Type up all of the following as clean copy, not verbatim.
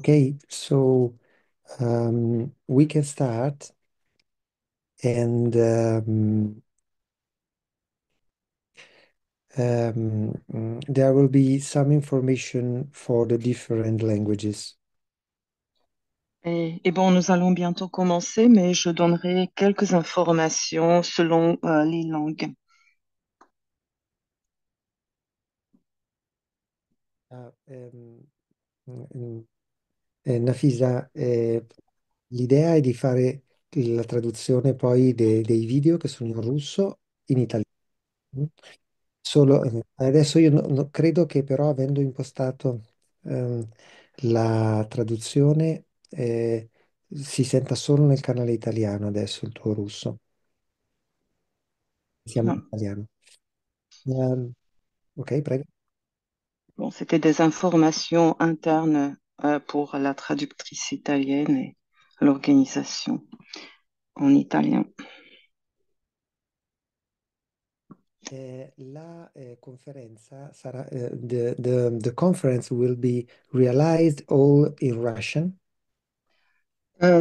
Okay, so we can start, and there will be some information for the different languages. Bon, nous allons bientôt commencer, mais je donnerai quelques informations selon les langues. Ah, Nafisa, l'idea è di fare la traduzione poi dei video che sono in russo in italiano. Solo, adesso io credo che però avendo impostato la traduzione si senta solo nel canale italiano adesso il tuo russo. Siamo in Bien. italiano. Ok, prego. Bon, c'était des informations internes pour la traductrice italienne et l'organisation en italien. La conferenza sarà, the conference will be realized all in Russian.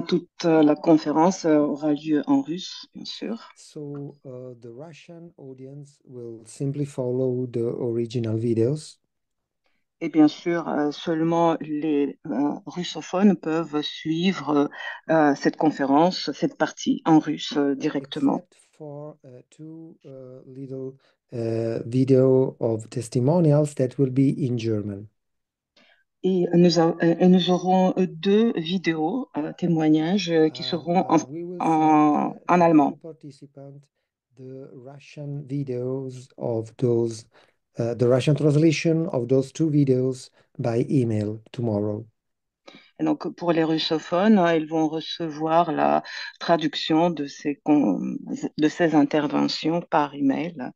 Toute la conférence aura lieu en russe, bien sûr. So the Russian audience will simply follow the original videos. Et bien sûr, seulement les russophones peuvent suivre cette conférence, cette partie en russe directement. Except for two little video of testimonials that will be in German. Et nous aurons deux vidéos, témoignages qui seront We will send en to all allemand. participants the Russian videos of those, the Russian translation of those two videos by email tomorrow. Et donc, pour les russophones, ils vont recevoir la traduction de ces interventions par email.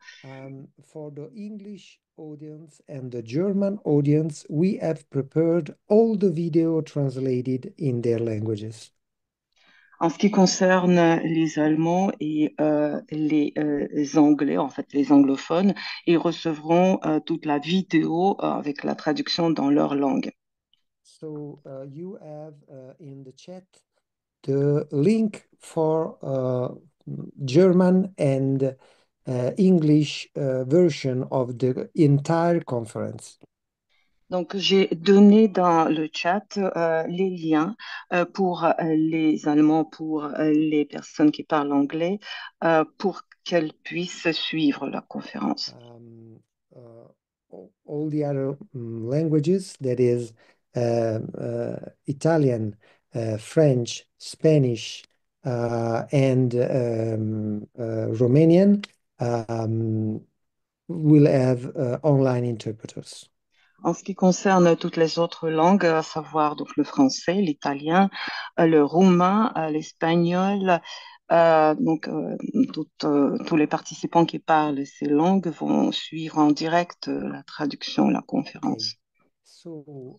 For the English audience and the German audience, we have prepared all the video translated in their languages. En ce qui concerne les Allemands et les Anglais, en fait les anglophones, ils recevront toute la vidéo avec la traduction dans leur langue. So you have in the chat the link for German and English version of the entire conference. Donc, j'ai donné dans le chat les liens pour les Allemands, pour les personnes qui parlent anglais, pour qu'elles puissent suivre la conférence. Um, all the other languages, that is Italian, French, Spanish, and Romanian, um, will have online interpreters. En ce qui concerne toutes les autres langues, à savoir donc le français, l'italien, le roumain, l'espagnol, tous les participants qui parlent ces langues vont suivre en direct la traduction, la Okay, conférence. so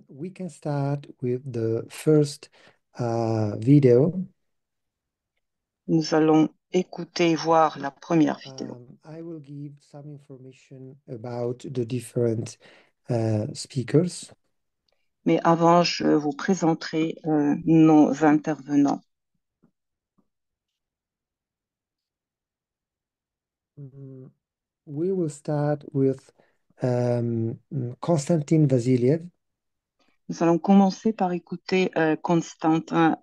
we can start with the first video. Nous allons écouter et voir la première vidéo. I will give some information about the different speakers. Mais avant, je vous présenterai nos intervenants. Mm, we will start with Konstantin Vasiliev. Nous allons commencer par écouter Konstantin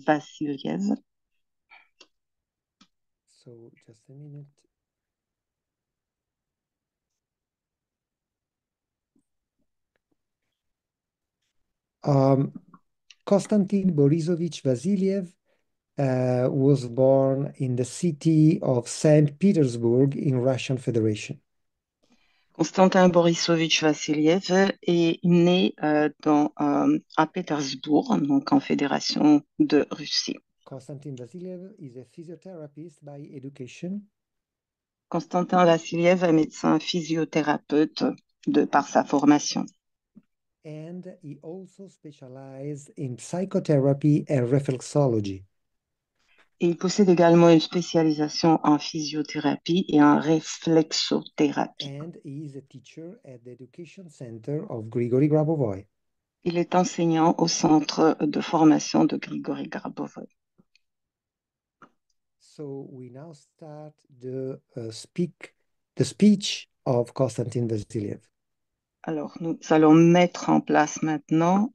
Vassiliev. So just a minute. Um, Konstantin Borisovich Vasiliev was born in the city of Saint Petersburg in Russian Federation. Konstantin Borisovitch Vassiliev est né à Pétersbourg, donc en Fédération de Russie. Konstantin Vasiliev is a physiotherapist by education. Konstantin Vassiliev est médecin physiothérapeute par sa formation. And he also specialized in psychotherapy and reflexology. Et il possède également une spécialisation en physiothérapie et en réflexothérapie. And he is a teacher at the Education Center of Grigory Grabovoi. Il est enseignant au centre de formation de Grigory Grabovoy. So we now start the speech of Konstantin Vassiliev. Alors, nous allons mettre en place maintenant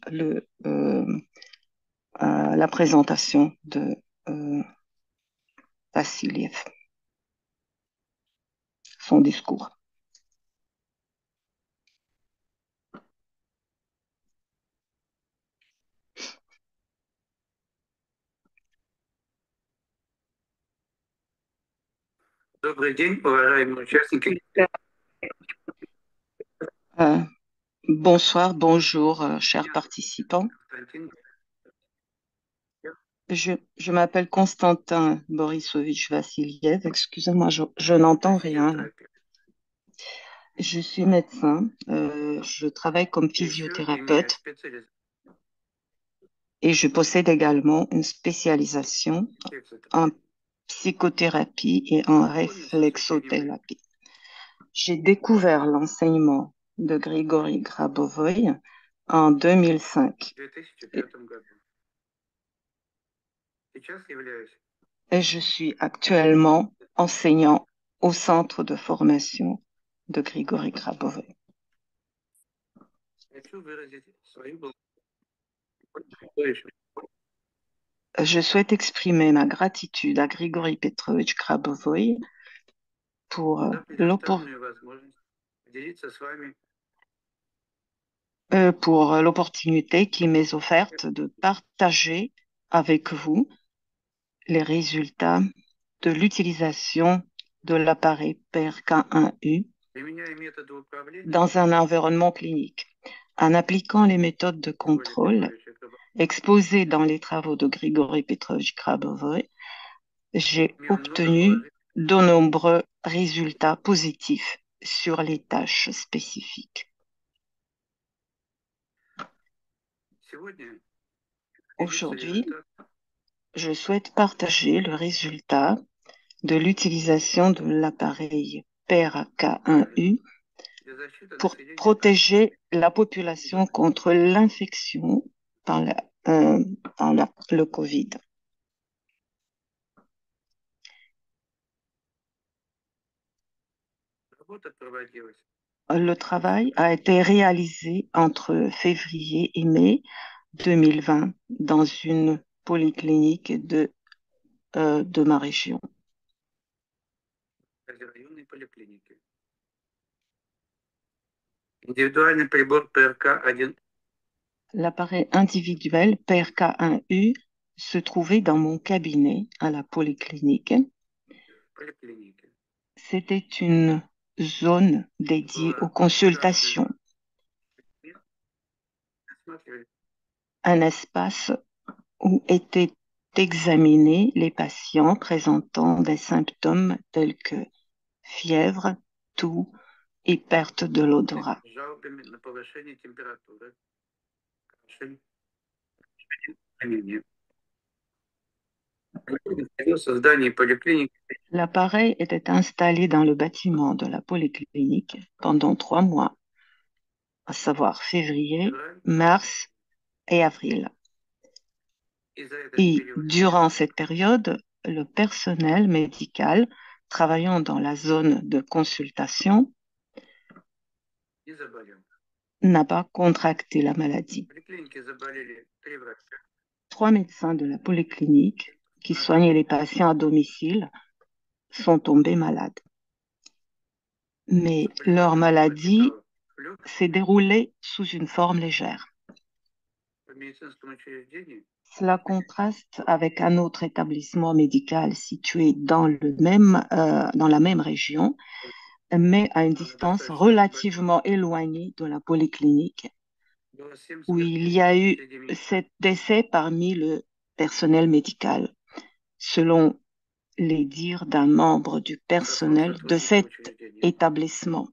la présentation de Vassiliev, son discours. Добрый день, уважаемые участники. Euh, Bonsoir, bonjour, chers participants. Константин, Je m'appelle Constantin Borisovitch Vassiliev. Excusez-moi, je n'entends rien là. физиотерапевт. Je suis médecin, je travaille comme Еще имею physiothérapeute специализацию et je possède également une spécialisation в психотерапии. en psychothérapie et en Познакомился с учением réflexothérapie. J'ai découvert l'enseignement de Grigory Grabovoy en 2005 в 2005 году. Сейчас являюсь et je suis actuellement enseignant au centre de formation de Grigory Grabovoy. хочу выразить свою благодарность Je souhaite exprimer ma gratitude à Grigory Petrovitch Grabovoy pour за предоставленную возможность поделиться с вами l'opportunité qui m'est offerte de partager avec vous les résultats de l'utilisation de l'appareil PRK1U применяя методы управления dans un environnement clinique. En appliquant les méthodes de Григория contrôle Петровича Грабова. exposées dans les travaux de Grigory Petrovitch Grabovoy, j'ai Имел много obtenu положительных. de nombreux résultats positifs sur les tâches spécifiques. Сегодня делиться Aujourd'hui, результатом je souhaite partager le résultat de l'utilisation de l'appareil PRK1U для защиты pour населения protéger la population contre l'infection par le Covid. Работа проводилась Le travail a été réalisé entre février et mai 2020 dans une polyclinique de ma région. в районной поликлинике. Индивидуальный прибор ПРК-1 L'appareil individuel PRK1U se trouvait dans mon cabinet à la polyclinique. в поликлинике. C'était une zone dédiée aux consultations, Осматривали un espace où étaient examinés les patients présentant des symptômes tels que fièvre, toux et perte de l'odorat. с жалобами на повышение температуры, кашель, онемение. Находился в здании поликлиники L'appareil était installé dans le bâtiment de la polyclinique pendant 3 mois, à savoir février, февраль, mars et avril. и за этот Et период durant cette période, le personnel médical travaillant dans la zone de consultation не заболел. n'a pas contracté la maladie. В поликлинике заболели 3 врача, 3 médecins de la polyclinique qui soignaient les patients à domicile sont tombés malades. Mais leur maladie флюк s'est déroulée sous une forme légère. в медицинском учреждении Cela contraste avec un autre établissement médical situé dans la même région, mais à une distance relativement éloignée de la polyclinique, было 7 où смертей il y a eu среди медиков. 7 décès parmi le personnel médical, selon les dires d'un membre du personnel de cet établissement.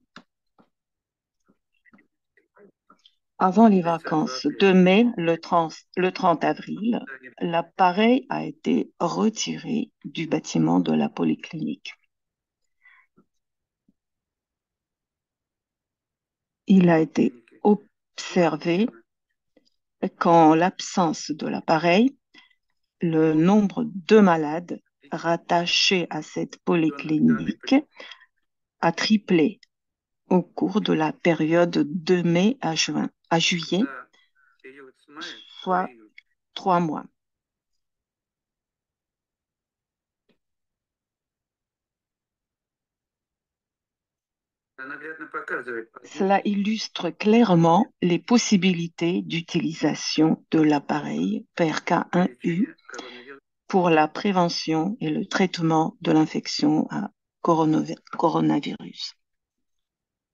Avant les vacances de mai, le 30 avril, l'appareil a été retiré du bâtiment de la polyclinique. Il a été observé qu'en l'absence de l'appareil, le nombre de malades rattachés à cette polyclinique a triplé au cours de la période de mai à juillet, за период с мая по soit июль. 3 mois. Это наглядно показывает Cela illustre clairement les possibilités d'utilisation de l'appareil PRK1U лечение коронавируса. pour la prévention et le traitement de l'infection à coronavirus.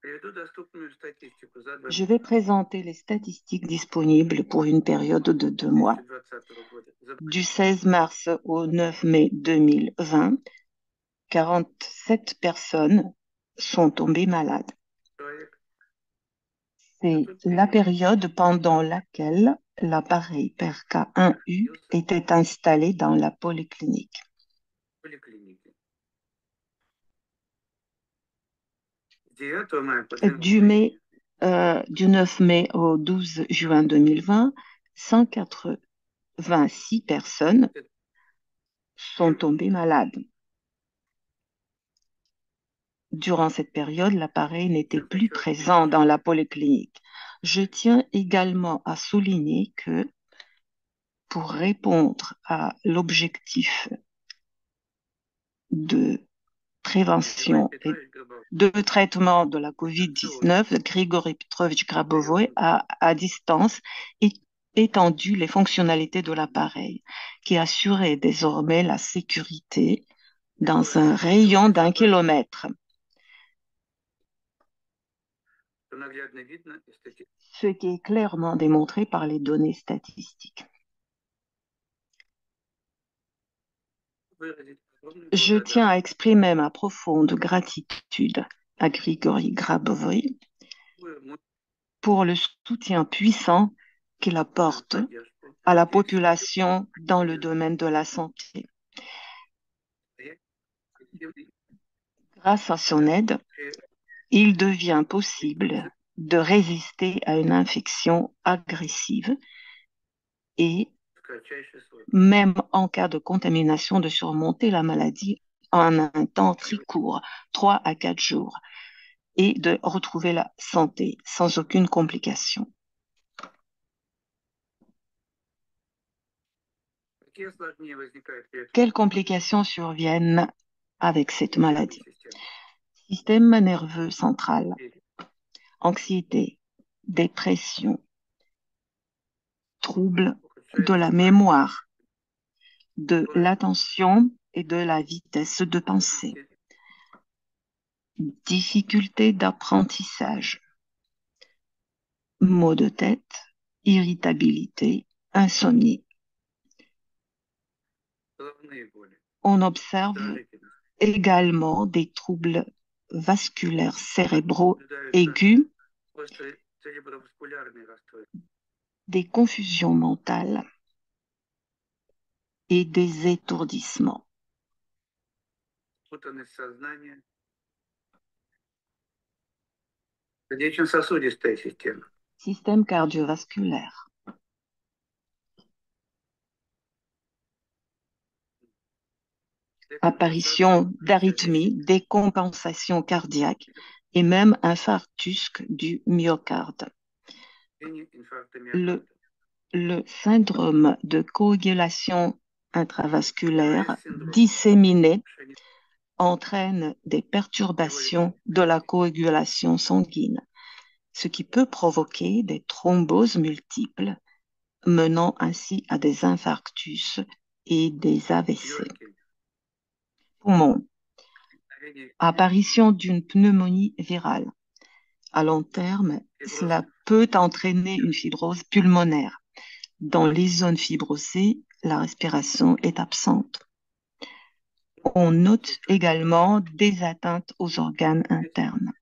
Приведу доступную статистику за Je vais présenter les statistiques disponibles pour une période de 2 mois, 2020 года. du 16 mars au 9 mai 2020. 47 personnes sont tombées malades. Человек C'est la période pendant laquelle l'appareil PRK1U était installé dans la polyclinique. в поликлинике. С 9 мая по 12 Du, du 9 mai au 12 juin 2020, 186 personnes sont tombées malades. Durant cette période, l'appareil n'était plus présent dans la polyclinique. Je tiens également à souligner que pour répondre à l'objectif de prévention et de traitement de la COVID-19, Grigory Petrovich Grabovoy a, à distance, étendu les fonctionnalités de l'appareil, qui assurait désormais la sécurité dans un rayon d'1 kilomètre. наглядно видно из статистики. Ce qui est clairement démontré par les données statistiques. Выразить огромную Je tiens à благодарность. exprimer ma profonde gratitude à Grigory Grabovoy pour le soutien puissant qu'il apporte Поддержку. à la population dans le domaine de la santé. Grâce à son aide, il devient possible de résister à une infection agressive et, Кратчайший срок. même en cas de contamination, de surmonter la maladie en un temps très court, 3 à 4 jours, et de retrouver la santé sans aucune complication. Какие осложнения возникают при этом? Quelles complications surviennent avec cette maladie? Система. Système nerveux central, anxiété, dépression, troubles de la mémoire, de l'attention et de la vitesse de pensée, difficultés d'apprentissage, maux de tête, irritabilité, insomnie. Головные боли. On observe Раздражительность. également des troubles vasculaires cérébraux aigus, Острые цереброваскулярные расстройства. des confusions mentales et des étourdissements. Путанность сознания. Сердечно-сосудистая система. Système cardiovasculaire, apparition d'arythmies, décompensation cardiaque et même infarctus du myocarde. Инфаркта миокарда. Le syndrome de coagulation intravasculaire disséminé entraîne des perturbations de la coagulation sanguine, ce qui peut provoquer des thromboses multiples, menant ainsi à des infarctus et des AVC. Легкие. Poumon, Мгновение apparition d'une pneumonie virale. À long terme, cela peut entraîner une fibrose pulmonaire. Dans les zones fibrosées, la respiration est absente. On note également des atteintes aux organes internes.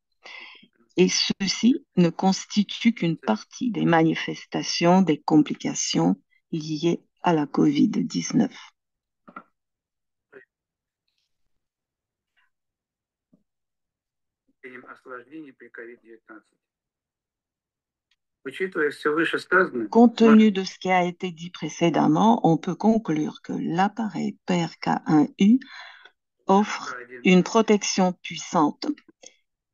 Et ceci ne constitue qu'une partie des manifestations des complications liées à la COVID-19. осложнений при COVID-19. Учитывая все вышесказанное, Compte можно tenu de ce qui a été dit précédemment, on peut conclure que l'appareil PRK1U offre один une protection puissante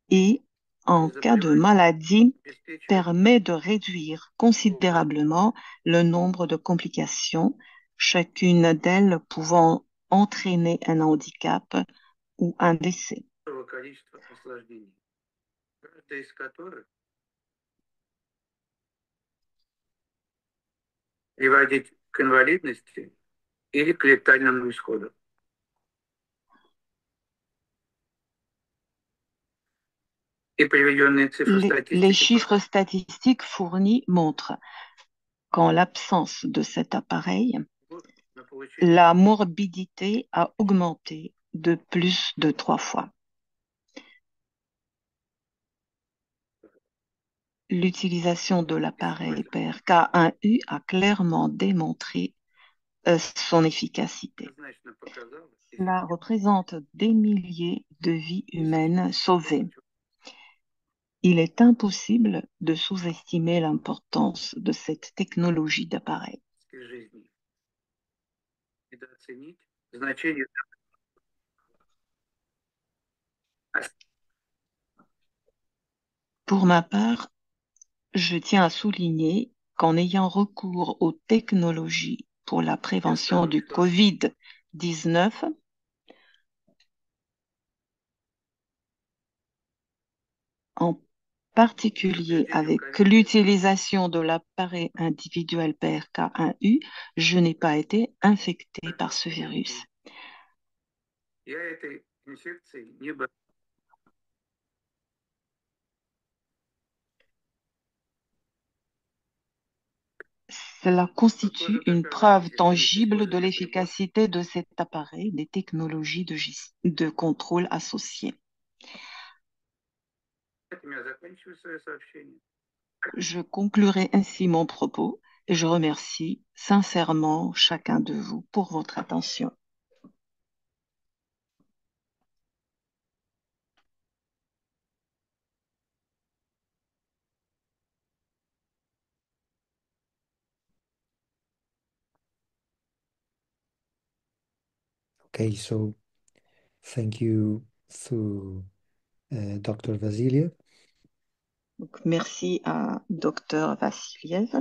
et, при en cas de заболевании maladie, обеспечивает permet de réduire considérablement le nombre de complications, chacune d'elles pouvant entraîner un handicap ou un décès. большого количества осложнений, каждая из которых приводит к инвалидности или к летальному исходу. И приведенные цифры Les статистики chiffres statistiques fournis montrent qu'en l'absence de cet appareil, показывают на получение la morbidité a augmenté de plus de 3 fois. L'utilisation de l'appareil PRK1U a clairement démontré son efficacité. однозначно показало Cela représente des milliers de vies humaines sauvées. Il est impossible de sous-estimer l'importance de cette technologie d'appareil. эффективности жизни, недооценить значение. Pour ma part, je tiens à souligner qu'en ayant recours aux technologies pour la prévention du COVID-19, en particulier avec l'utilisation de l'appareil individuel PRK1U, je n'ai pas été infecté par ce virus. Я этой инфекцией не боюсь. Cela constitue une preuve tangible de l'efficacité de cet appareil, des technologies de contrôle associées. Этим я заканчиваю свое сообщение. Je conclurai ainsi mon propos et je remercie sincèrement chacun de vous pour votre attention. Okay, so thank you to Dr. Vasiliev. Donc, merci à Dr Vassiliev.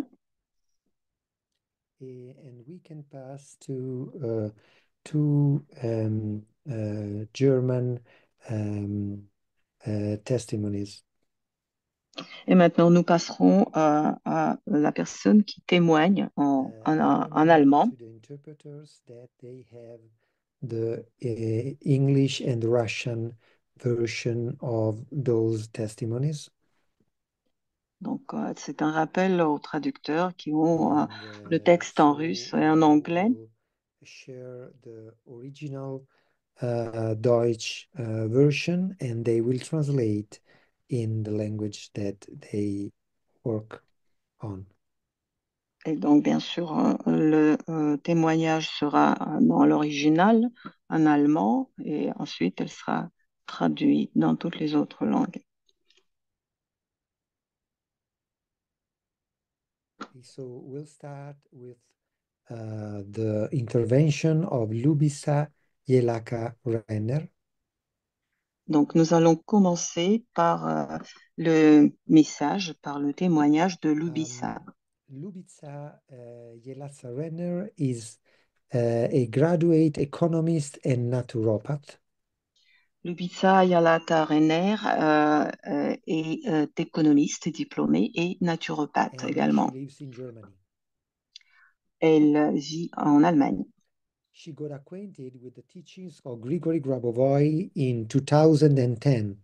And we can pass to two German testimonies. Et maintenant, nous passerons à la personne qui témoigne en allemand. To the interpreters that they have the English and Russian version of those testimonies. Donc, c'est un rappel aux traducteurs qui ont And, le texte en so russe et en anglais. we'll share the original Deutsch version, and they will translate in the language that they work on. Et donc, bien sûr, le témoignage sera dans l'original, en allemand, et ensuite, elle sera traduite dans toutes les autres langues. So we'll start with the intervention of Lubisa Jelaka-Renner. Donc, nous allons commencer par le message, par le témoignage de Lubisa. Lubisa Jelaka-Renner is a graduate economist and naturopath. Lubisa Yalata-Renner est économiste diplômée et naturopathe And également. she lives in Germany. Elle vit en Allemagne. She got acquainted with the teachings of Grigory Grabovoi in 2010.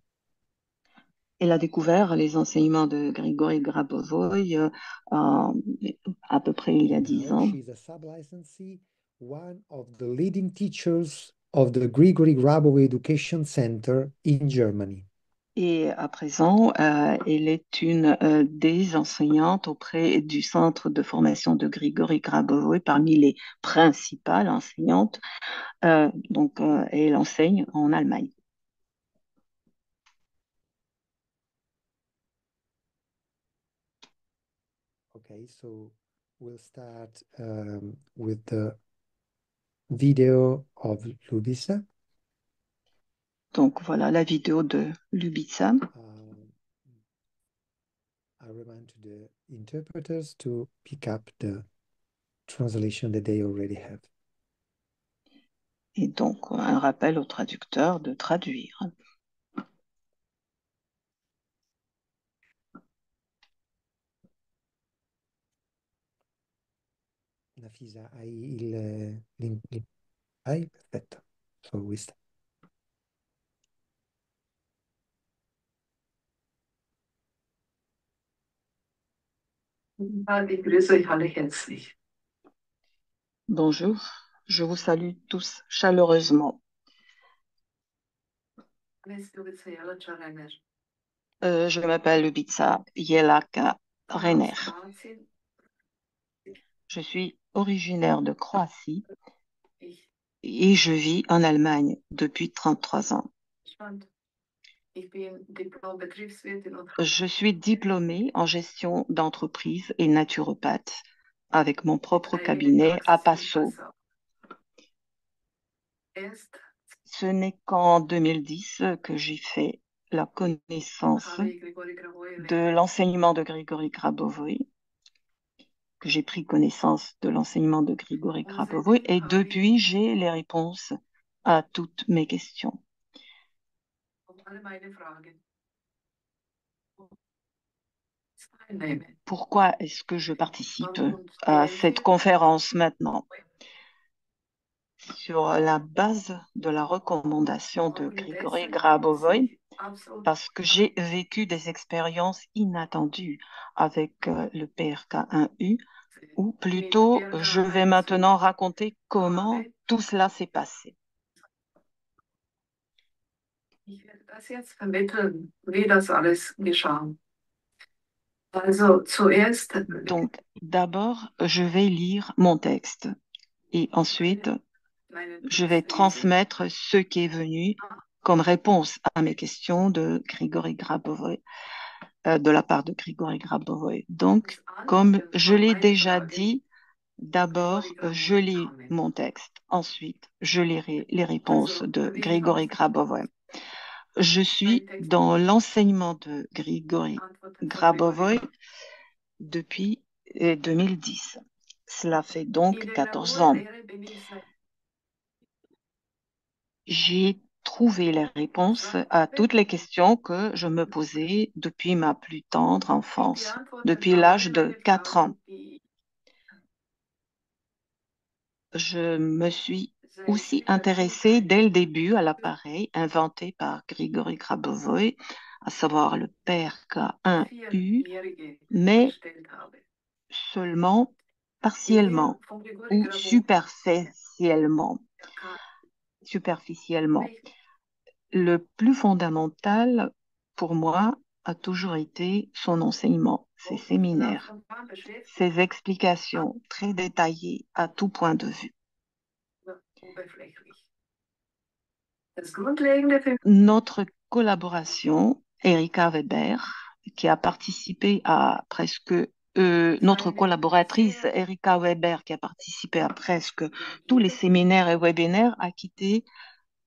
Elle a découvert les enseignements de Grigory Grabovoi à peu près il y a 10 Now ans. she's a sub-licensee, one of the leading teachers of the Grigory Grabovoi Education Center in Germany. Et à présent, elle est une des enseignantes auprès du centre de formation de Grigory Grabovoi, parmi les principales enseignantes. Et elle enseigne en Allemagne. Okay, so we'll start with the video of Lubisa. Donc voilà la vidéo de Lubitsa. I remind to the interpreters to pick up the translation that they already have. Et donc un rappel au traducteur de traduire. Nafisa, hai il. Hai? Perfetto. So we start. Ich grüße euch alle herzlich. Bonjour, je vous salue tous chaleureusement. Je m'appelle Lubitsa Jelaka Rener. Je suis originaire de Croatie et je vis en Allemagne depuis 33 ans. Je suis diplômée en gestion d'entreprise et naturopathe avec mon propre cabinet à Passau. Ce n'est qu'en 2010 que j'ai fait la connaissance de l'enseignement de Grigory Grabovoy, que j'ai pris connaissance de l'enseignement de Grigory Grabovoy et depuis j'ai les réponses à toutes mes questions. Pourquoi est-ce que je participe à cette conférence maintenant? Sur la base de la recommandation de Grigory Grabovoy, parce que j'ai vécu des expériences inattendues avec le PRK1U, ou plutôt je vais maintenant raconter comment tout cela s'est passé. Donc, d'abord, je vais lire mon texte et ensuite, je vais transmettre ce qui est venu comme réponse à mes questions de Grigory Grabovoy, de la part de Grigory Grabovoy. Donc, comme je l'ai déjà dit, d'abord, je lis mon texte. Ensuite, je lirai les réponses de Grigory Grabovoy. Je suis dans l'enseignement de Grigory Grabovoy depuis 2010. Cela fait donc 14 ans. J'ai trouvé les réponses à toutes les questions que je me posais depuis ma plus tendre enfance, depuis l'âge de 4 ans. Je me suis aussi intéressée dès le début à l'appareil inventé par Grigory Grabovoy, à savoir le PRK1U, mais seulement partiellement ou superficiellement. Le plus fondamental pour moi a toujours été son enseignement, ses séminaires, ses explications très détaillées à tout point de vue. Notre collaboration, Erika Weber, qui a participé à presque notre collaboratrice Erika Weber, qui a participé à presque tous les séminaires et webinaires, a quitté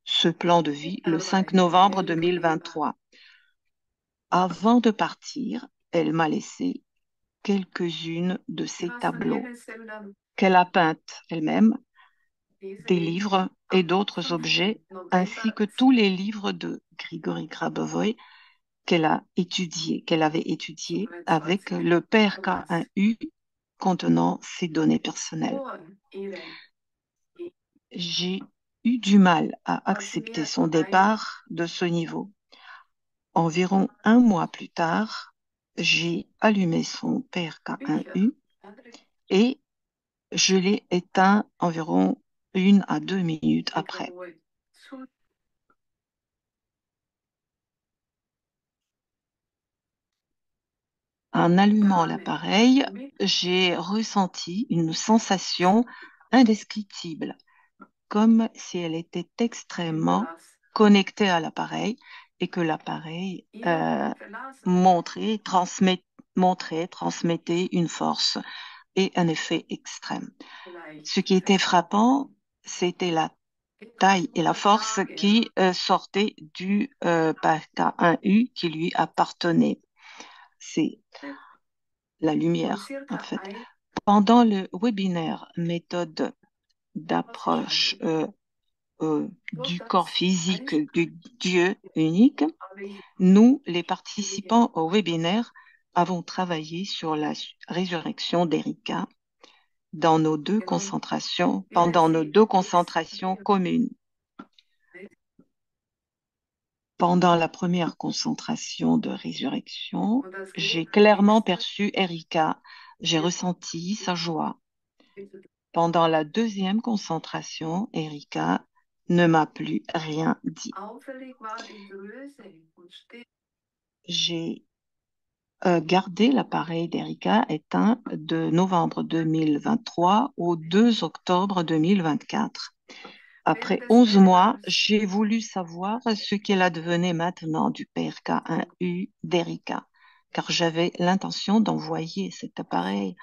ce plan de vie le 5 novembre 2023. Avant de partir, elle m'a laissé quelques-unes de ses tableaux qu'elle a peintes elle-même, des livres et d'autres objets, ainsi que tous les livres de Grigory Grabovoy qu'elle avait étudiés avec le PRK1U contenant ses données personnelles. J'ai eu du mal à accepter son départ de ce niveau. Environ un mois plus tard, j'ai allumé son PRK1U et je l'ai éteint environ 1 à 2 minutes après. En allumant l'appareil, j'ai ressenti une sensation indescriptible, comme si elle était extrêmement connectée à l'appareil et que l'appareil transmettait une force et un effet extrême. Ce qui était frappant, c'était la taille et la force qui sortait du K1U qui lui appartenait. C'est la lumière, en fait. Pendant le webinaire méthode d'approche du corps physique du Dieu unique, nous, les participants au webinaire, avons travaillé sur la résurrection d'Erika pendant nos deux concentrations communes. Pendant la première concentration de résurrection, j'ai clairement perçu Erika, j'ai ressenti sa joie. Pendant la deuxième concentration, Erika ne m'a plus rien dit. J'ai gardé l'appareil d'Erika éteint de novembre 2023 au 2 octobre 2024. Après 11 mois, j'ai voulu savoir ce qu'il advenait maintenant du PRK1U d'Erika, car j'avais l'intention d'envoyer cet appareil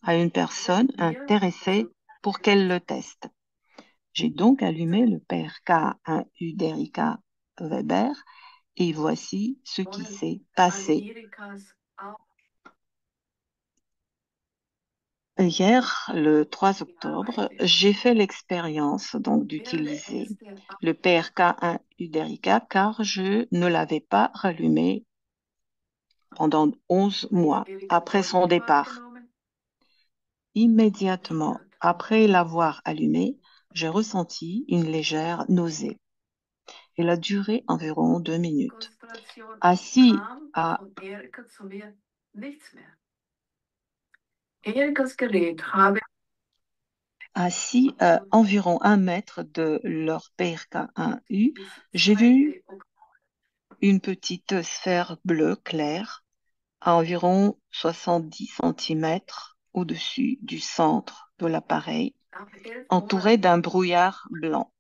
à une personne intéressée pour qu'elle le teste. J'ai donc allumé le PRK1U d'Erika Weber et voici ce qui s'est passé. Hier, le 3 octobre, j'ai fait l'expérience donc d'utiliser le PRK1U d'Erika car je ne l'avais pas rallumé pendant 11 mois après son départ. Immédiatement après l'avoir allumé, j'ai ressenti une légère nausée. Elle a duré environ 2 minutes. Assis à environ 1 mètre de leur PRK1U, j'ai vu une petite sphère bleue claire à environ 70 centimètres au-dessus du centre de l'appareil, entourée d'un brouillard blanc.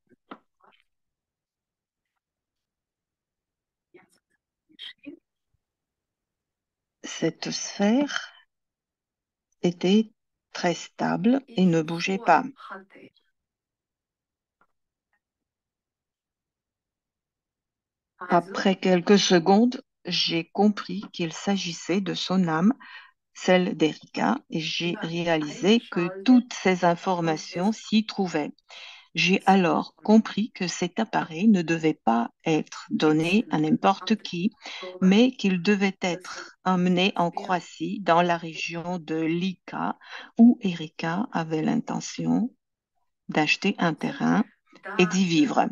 Cette sphère était très stable et ne bougeait pas. Après quelques secondes, j'ai compris qu'il s'agissait de son âme, celle d'Erika, et j'ai réalisé que toutes ces informations s'y trouvaient. J'ai alors compris que cet appareil ne devait pas être donné à n'importe qui, mais qu'il devait être emmené en Croatie, dans la région de Lika, où Erika avait l'intention d'acheter un terrain et d'y vivre.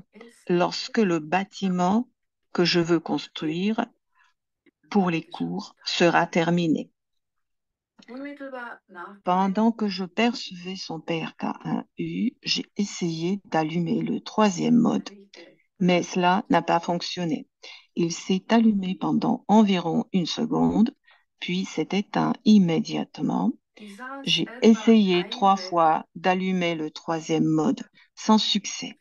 Lorsque le bâtiment que je veux construire pour les cours sera terminé. Pendant que je percevais son PRK1U, j'ai essayé d'allumer le troisième mode, mais cela n'a pas fonctionné. Il s'est allumé pendant environ 1 seconde, puis s'est éteint immédiatement. J'ai essayé 3 fois d'allumer le troisième mode, sans succès.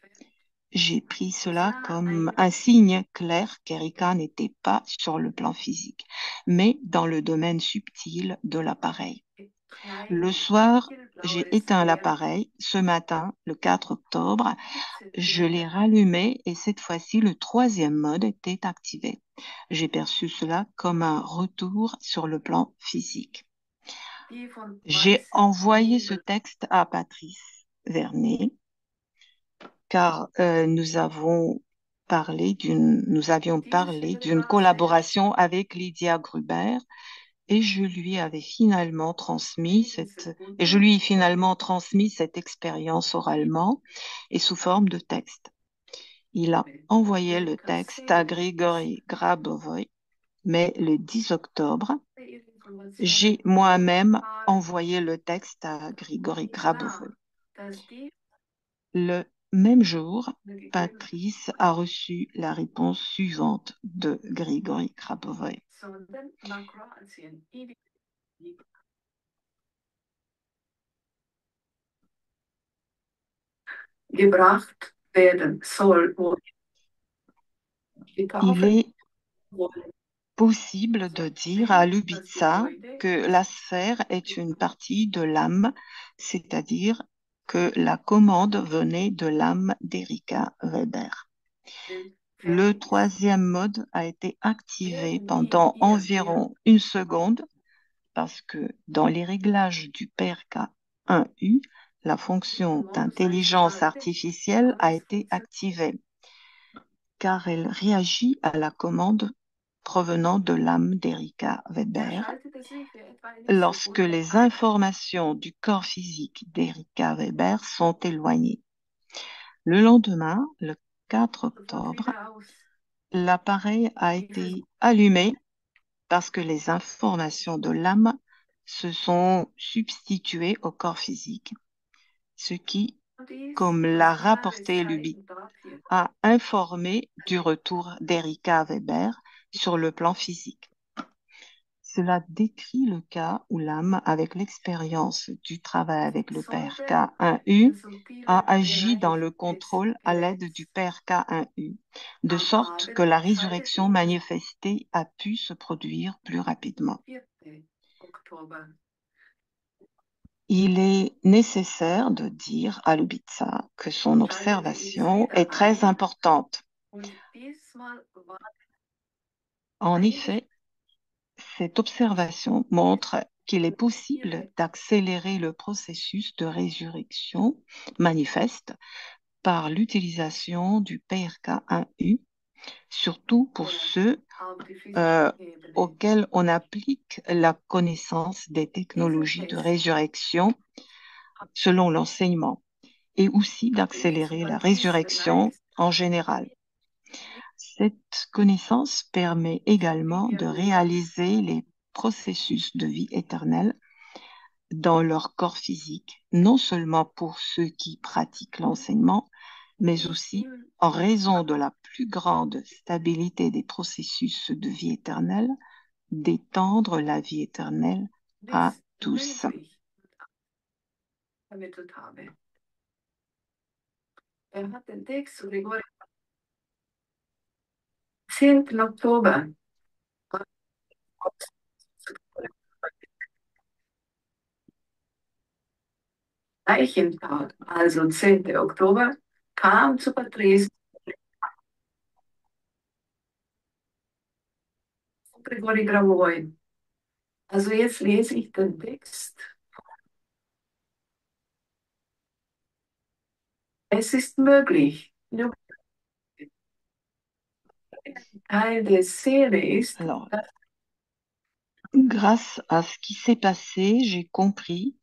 J'ai pris cela comme un signe clair qu'Erika n'était pas sur le plan physique, mais dans le domaine subtil de l'appareil. Le soir, j'ai éteint l'appareil. Ce matin, le 4 octobre, je l'ai rallumé et cette fois-ci, le troisième mode était activé. J'ai perçu cela comme un retour sur le plan physique. J'ai envoyé ce texte à Patrice Vernet car nous avions parlé d'une collaboration avec Lydia Gruber et je lui ai finalement transmis cette expérience oralement et sous forme de texte. Il a envoyé le texte à Grigory Grabovoi, mais le 10 octobre, j'ai moi-même envoyé le texte à Grigory Grabovoi. Le même jour, Patrice a reçu la réponse suivante de Grigory Grabovoi. Gebracht werden soll. Il est possible de dire à Lubitsa que la sphère est une partie de l'âme, c'est-à-dire que la commande venait de l'âme d'Erika Weber. Le troisième mode a été activé pendant environ une seconde parce que dans les réglages du PRK1U, la fonction d'intelligence artificielle a été activée car elle réagit à la commande provenant de l'âme d'Erika Weber lorsque les informations du corps physique d'Erika Weber sont éloignées. Le lendemain, le 4 octobre, l'appareil a été allumé parce que les informations de l'âme se sont substituées au corps physique, ce qui, comme l'a rapporté Luby, a informé du retour d'Erika Weber sur le plan physique. Cela décrit le cas où l'âme, avec l'expérience du travail avec le PRK1U, a agi dans le contrôle à l'aide du PRK1U, de sorte que la résurrection manifestée a pu se produire plus rapidement. Il est nécessaire de dire à Lubitsa que son observation est très importante. En effet, cette observation montre qu'il est possible d'accélérer le processus de résurrection manifeste par l'utilisation du PRK1U, surtout pour ceux auxquels on applique la connaissance des technologies de résurrection selon l'enseignement, et aussi d'accélérer la résurrection en général. Cette connaissance permet également de réaliser les processus de vie éternelle dans leur corps physique, non seulement pour ceux qui pratiquent l'enseignement, mais aussi en raison de la plus grande stabilité des processus de vie éternelle, d'étendre la vie éternelle à tous. hat den Text zu Gregor 10. Oktober. Leichentag, also 10. Oktober, kam zu Patrice Grigori Gravoy. Also jetzt lese ich den Text. Es ist möglich. Teil der Seele ist, Alors, grâce à ce qui s'est passé, j'ai compris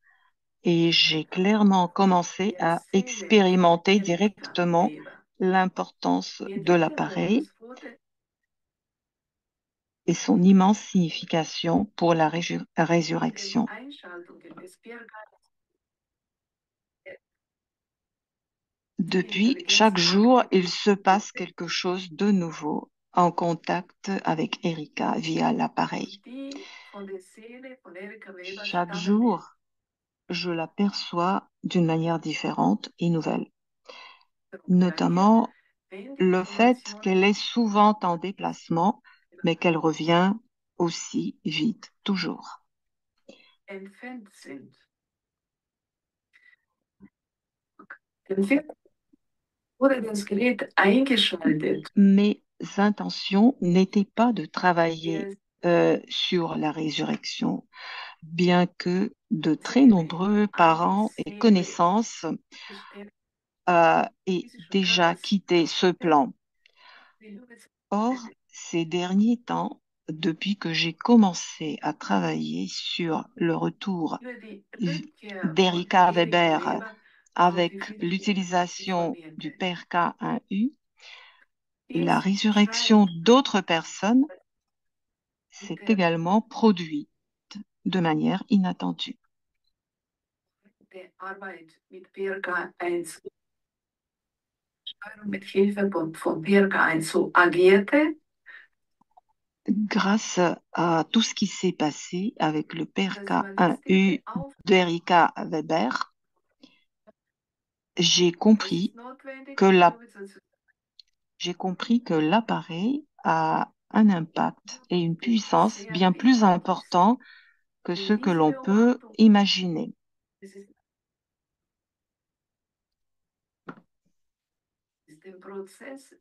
et j'ai clairement commencé à expérimenter directement l'importance de l'appareil et son immense signification pour la résurrection. Depuis, chaque jour, il se passe quelque chose de nouveau en contact avec Erika via l'appareil. Chaque jour, je l'aperçois d'une manière différente et nouvelle. Notamment le fait qu'elle est souvent en déplacement, mais qu'elle revient aussi vite, toujours. Mes intentions n'étaient pas de travailler sur la résurrection, bien que de très nombreux parents et connaissances aient déjà quitté ce plan. Or, ces derniers temps, depuis que j'ai commencé à travailler sur le retour d'Erika Weber avec l'utilisation du PRK1U, la résurrection d'autres personnes s'est également produite de manière inattendue. Grâce à tout ce qui s'est passé avec le PRK1U d'Erika Weber, j'ai compris que l'appareil a un impact et une puissance bien plus importants que ce que l'on peut imaginer. Den Prozess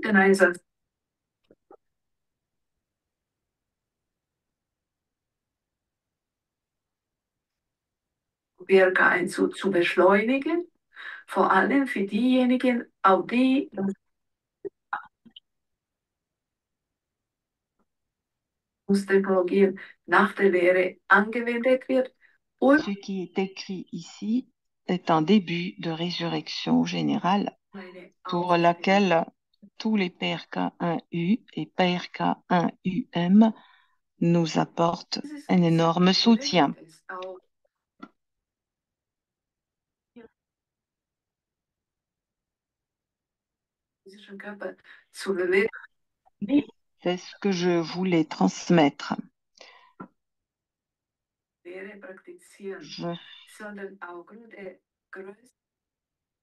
den Einsatz Birka zu beschleunigen, vor allem für diejenigen, auf die Technologien nach der Lehre angewendet wird und Ce qui est écrit ici est un début de résurrection générale meine pour Auferstehung. laquelle tous les PRK1U et PRK1UM nous apportent un énorme soutien. Physischen Körper zu bewegen, C'est ce que je voulais transmettre. Lehre praktizieren, Je, sondern aufgrund der größten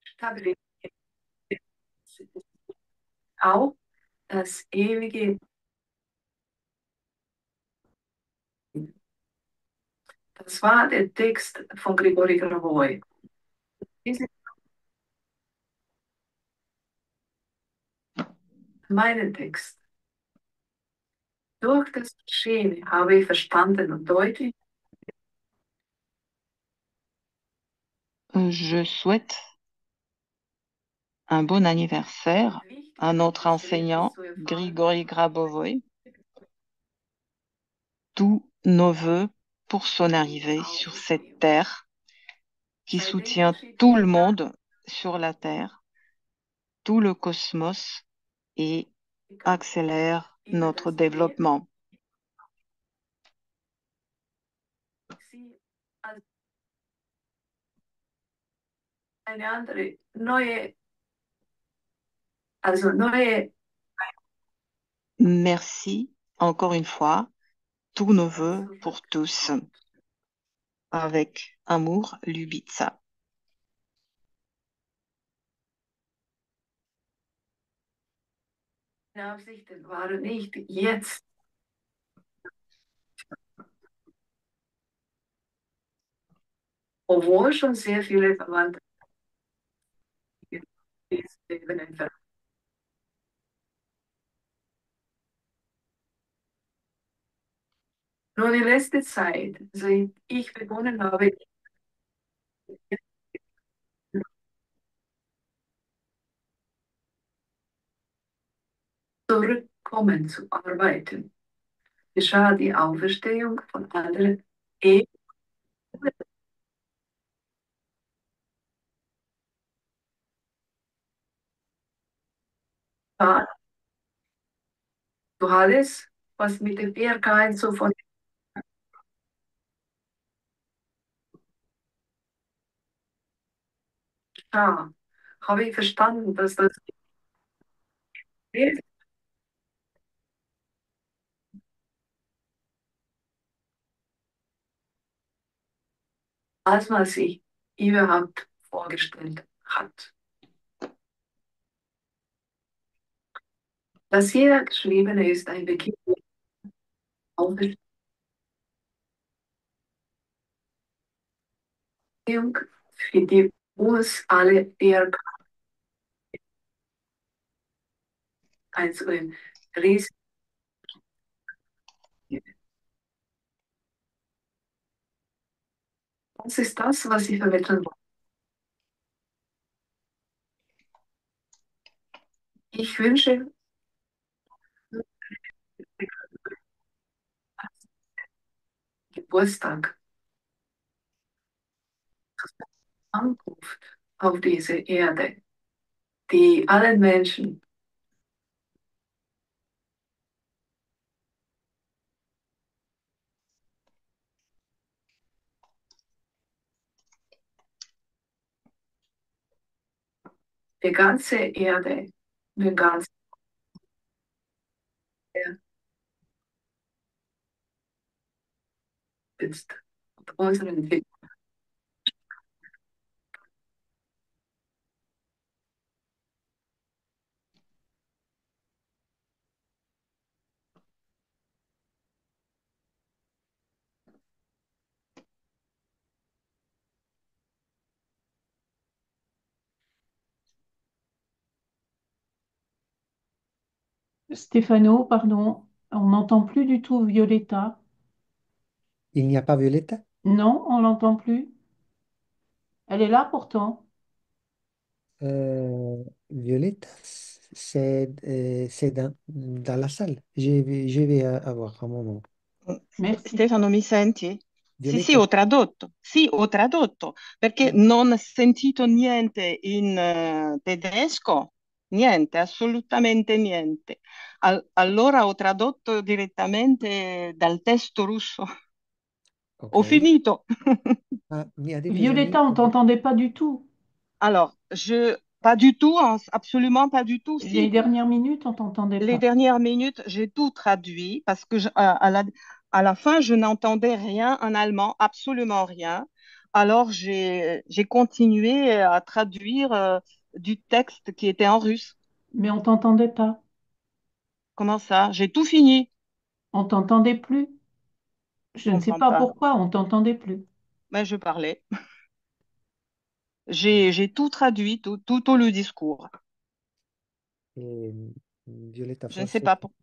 Stabilität auch das ewige. Das war der Text von Grigori Gravoy. Dies ist mein Text. Durch das Geschehen habe ich verstanden und deutlich je souhaite un bon anniversaire à notre enseignant Grigori Grabovoy, tous nos voeux pour son arrivée sur cette terre qui soutient tout le monde sur la terre, tout le cosmos et accélère notre développement. eine andere neue, also neue Merci encore une fois, tous nos voeux pour tous. Avec amour, Lubitsa. Absichten waren nicht jetzt obwohl schon sehr viele Verwandte dieses Leben entfernt. Nur die letzte Zeit, seit ich begonnen habe, zurückkommen zu arbeiten, geschah die Auferstehung von anderen Ehen. Du alles, was mit dem PRK so von geschah, habe ich verstanden, dass das ist, als man sich überhaupt vorgestellt hat. Das hier geschriebene ist ein Bekenntnis Auferstehung für die uns alle PRK einzunehmen. Riesig. Das ist das, was ich vermitteln wollte. Ich wünsche Geburtstag, Ankunft auf diese Erde, die allen Menschen die ganze Erde, den ganzen Erde ist und unsere Entwicklung. Stéphano, pardon, on n'entend plus du tout Violetta. Il n'y a pas Violetta? Non, on l'entend plus. Elle est là pourtant. Violetta, c'est dans la salle. Je vais avoir un moment. Merci. Stefano, mi senti? Sì, sì, Violetta, ho tradotto. Sì, ho tradotto, perché eh, non ho sentito niente in tedesco, niente, assolutamente niente. Allora ho tradotto direttamente dal testo russo. Ho ok. finito. Ah, mi ha detto Gianni, Violetta, on t'entendait pas du tout. Alors, pas du tout, hein, absolument pas du tout. Les Si, dernières minutes, on t'entendait les pas. dernières minutes, j'ai tout traduit parce que à la fin, je n'entendais rien en allemand, absolument rien. Alors, j'ai continué à traduire du texte qui était en russe. Mais on t'entendait pas. Comment ça? J'ai tout fini. On t'entendait plus. Je Je ne sais comprends pas pas. pourquoi, on t'entendait plus. Mais je parlais. J'ai tout traduit, tout au le discours. Violetta, Je ne sais pas pourquoi.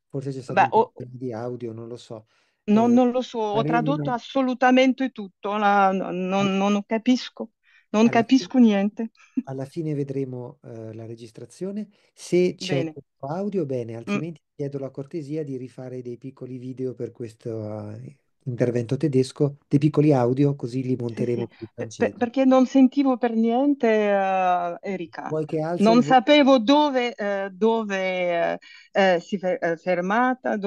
forse c'è stato Bah, un problema di audio, non lo so. non lo so, ho tradotto Arrivino assolutamente tutto, alla, non capisco, non alla fi- capisco niente. alla fine vedremo la registrazione. Se c'è Bene. questo audio, bene, Mm. altrimenti chiedo la cortesia di rifare dei piccoli video per questo intervento tedesco, dei piccoli audio, così li Sì, sì, monteremo più francesi. perché non sentivo per niente Erika. Vuoi che alzo il Non volume? sapevo dove si è fermata,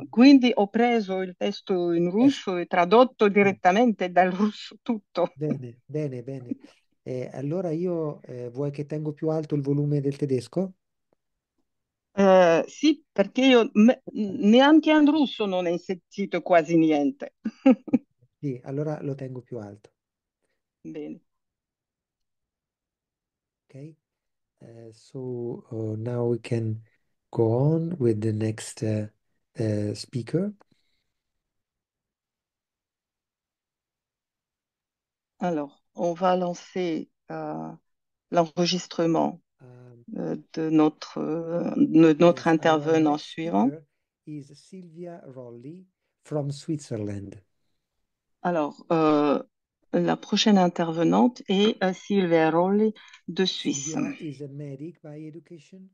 quindi ho preso il testo in russo e tradotto direttamente dal russo tutto. Bene, bene, bene. Allora io vuoi che tengo più alto il volume del tedesco? Sì, perché neanche in russo non ho sentito quasi niente. Sì, allora lo tengo più alto. Bene. Ok? So now we can go on with the next speaker. Alors, on va lancer l'enregistrement Um, de notre yes, our intervenant next suivant. speaker is Silvia Rolli from Switzerland. Alors, la prochaine intervenante est Sylvia Rolli de Suisse. Silvia is a medic by education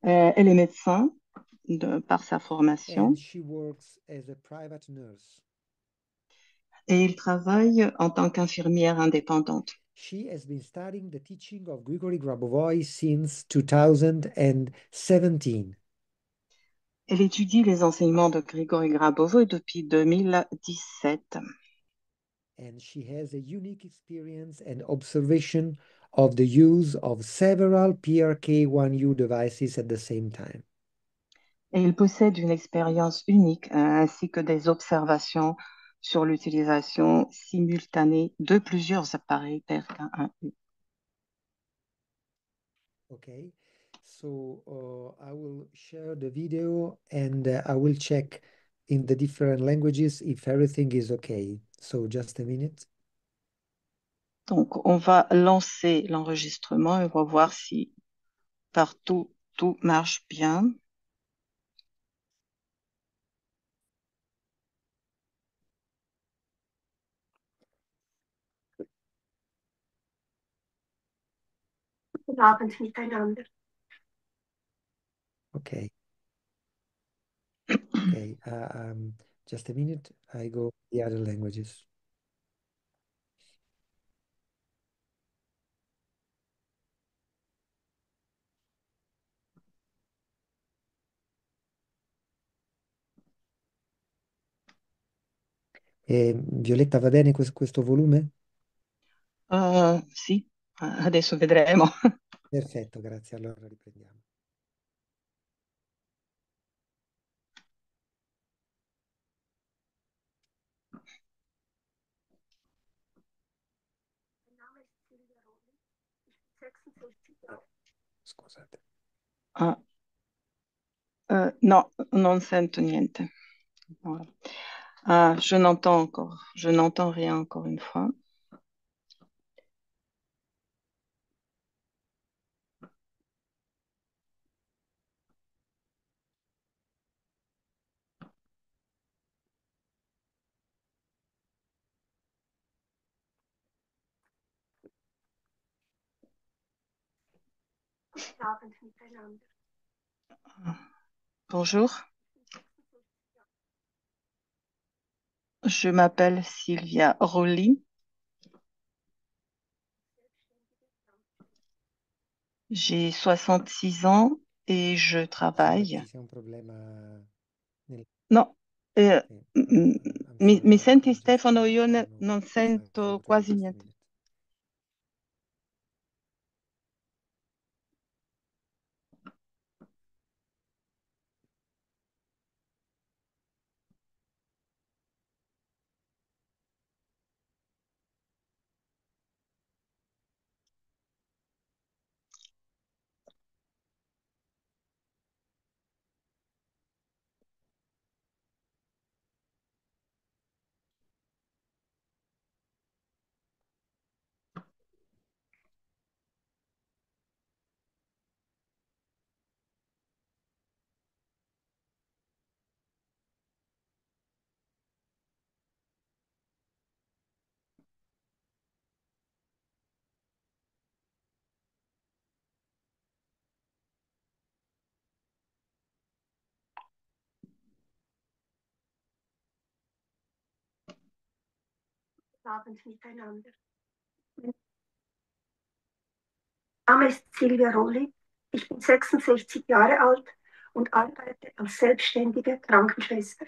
Elle est médecin par sa and formation she works as a private nurse. et il travaille en tant qu'infirmière indépendante. She has been studying the teaching of Grigory Grabovoi since 2017. Elle étudie les enseignements de Grigory Grabovo depuis 2017. And she has a unique experience and observation of the use of several PRK1U devices at the same time. Et il possède une expérience unique ainsi que des observations sur l'utilisation simultanée de plusieurs appareils PRK1U. Okay, so I will share the video and I will check in the different languages if everything is okay. So just a minute. Donc, on va lancer l'enregistrement et on va voir si partout tout marche bien. Guten Abend miteinander. Okay, okay. Just a minute. I go the other languages. Violetta, va bene questo volume? Sì, adesso vedremo. Perfetto, grazie. Allora riprendiamo. Mein Name ist Silvia Rohli. Ich bin 56 Jahre. Scusate. Ah, no, non sento niente. Voilà. Ah, je n'entends rien encore une fois. Bonjour, je m'appelle Sylvia Rolli. J'ai 66 ans et je Sembra che travaille. ci sia un problema nel... No, eh, Sì, I'm mi sorry, senti I just Stefano? Io I don't know non if I sento would have quasi niente. understood it. Abend miteinander. Mein Name ist Silvia Rolli. Ich bin 66 Jahre alt und arbeite als selbstständige Krankenschwester.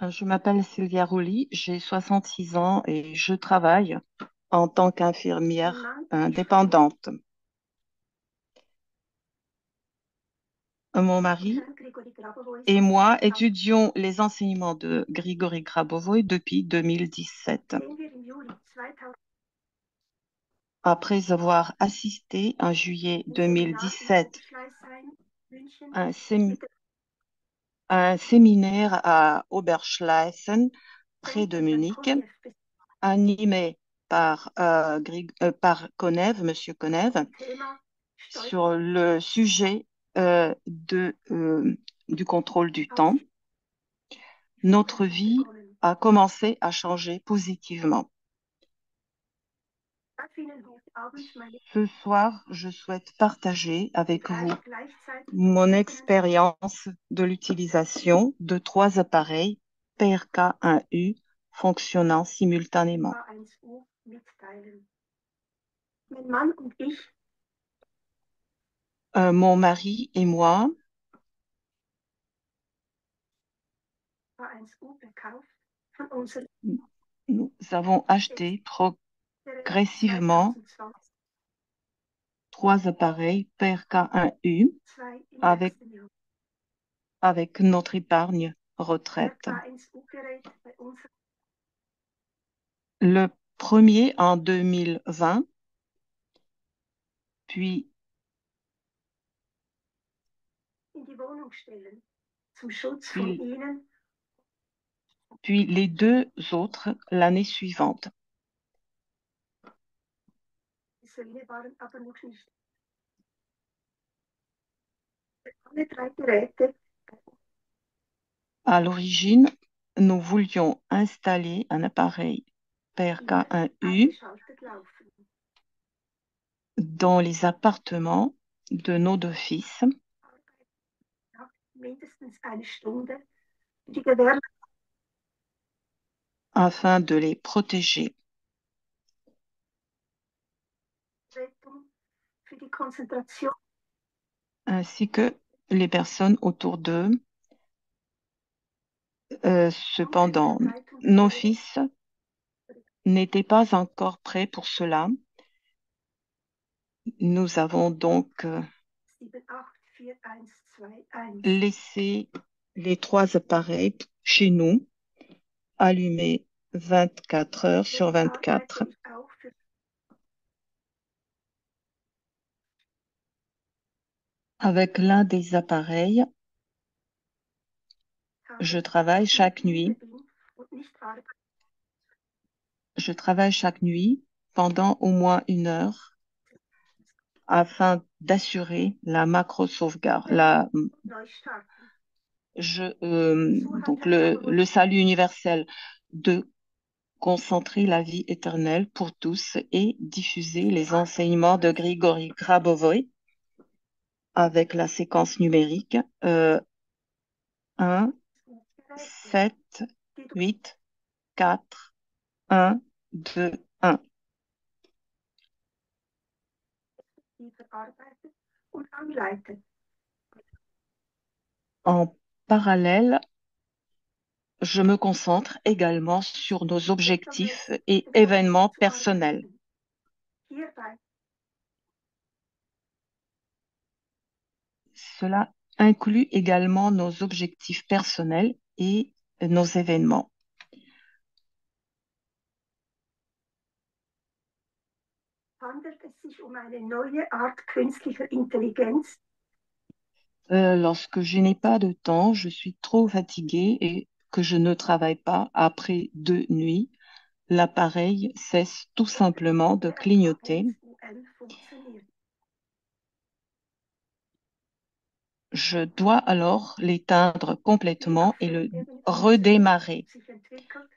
Je m'appelle Sylvia Rolli, j'ai 66 ans et je travaille en tant Mein qu'infirmière Mann ist indépendante. Mon mari Grigori Grabowoi et seit moi 2000. étudions les enseignements de Grigori Grabovoy depuis 2017. Sehen wir im Juli 2000 Après avoir assisté en juillet ein Seminar in 2017 Oberschleißheim, München, à mit der un séminaire à Oberschleißen, près de Präsident Munich, Koniew animé par Konev, Monsieur Konev, zum Thema Steuer sur le sujet du contrôle du temps. hat Notre sich vie begonnen. a commencé à changer positivement. Seit vielen Abend meine Ce soir, je souhaite partager avec vous gleichzeitig mon expérience de l'utilisation de 3 appareils PRK1U fonctionnant simultanément. H1U mitteilen. Mein Mann und ich Mon mari et moi H1U gekauft von unserer nous avons acheté progressivement 2020 3 appareils PRK1U zwei im avec, nächsten Jahr. avec notre épargne retraite. H1U-Gerät bei uns Le premier en 2020, puis, in die Wohnung stellen, zum Schutz von puis, Ihnen puis les 2 autres l'année suivante. Die Söhne waren aber noch nicht. Alle 3 Geräte À l'origine, nous voulions installer un appareil PRK1U eingeschaltet laufen. dans les appartements de nos 2 fils Ja, mindestens eine Stunde. Die Gewährleistung afin de les protéger, für die Konzentration ainsi que les personnes autour d'eux. Cependant, nos fils n'étaient pas encore prêts pour cela. Nous avons donc 784121 laissé les 3 appareils chez nous, allumés 24 heures sur 24. arbeite ich auch für Avec l'un des appareils, je travaille chaque nuit. und nicht arbeite. Je travaille chaque nuit pendant au moins 1 heure afin d'assurer la macro sauvegarde, Neustarten. donc le salut universel, de concentrer la vie éternelle pour tous et diffuser les enseignements de Grigori Grabovoy. avec la séquence numérique 1, 7, 8, 4, 1, 2, 1. Verarbeitet und anleitet. En parallèle, je me concentre également sur nos objectifs et événements personnels. Hierbei Cela inclut également nos objectifs personnels et nos événements. handelt es sich um eine neue Art künstlicher Intelligenz, Lorsque je n'ai pas de temps, je suis trop fatiguée et que je ne travaille pas après 2 nuits, l'appareil cesse tout simplement de clignoter. ASUM funktioniert. Je dois alors l'éteindre complètement et le redémarrer. Sich entwickelt,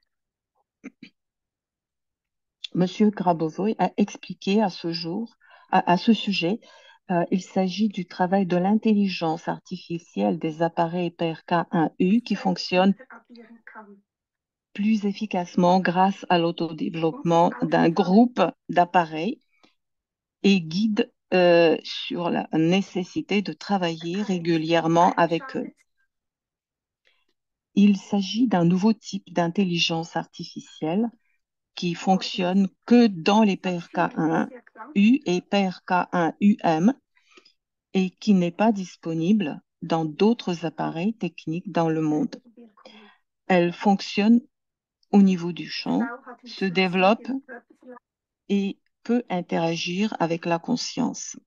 Monsieur Grabovoy a expliqué à ce sujet, il s'agit du travail de l'intelligence artificielle des appareils PRK1U qui fonctionne interagieren kann. plus efficacement grâce à l'autodéveloppement d'un groupe d'appareils et guide sur la nécessité de travailler régulièrement avec eux. Il s'agit d'un nouveau type d'intelligence artificielle qui fonctionne que dans les PRK1U et PRK1UM et qui n'est pas disponible dans d'autres appareils techniques dans le monde. Elle fonctionne au niveau du champ, se développe et peut interagir avec la conscience.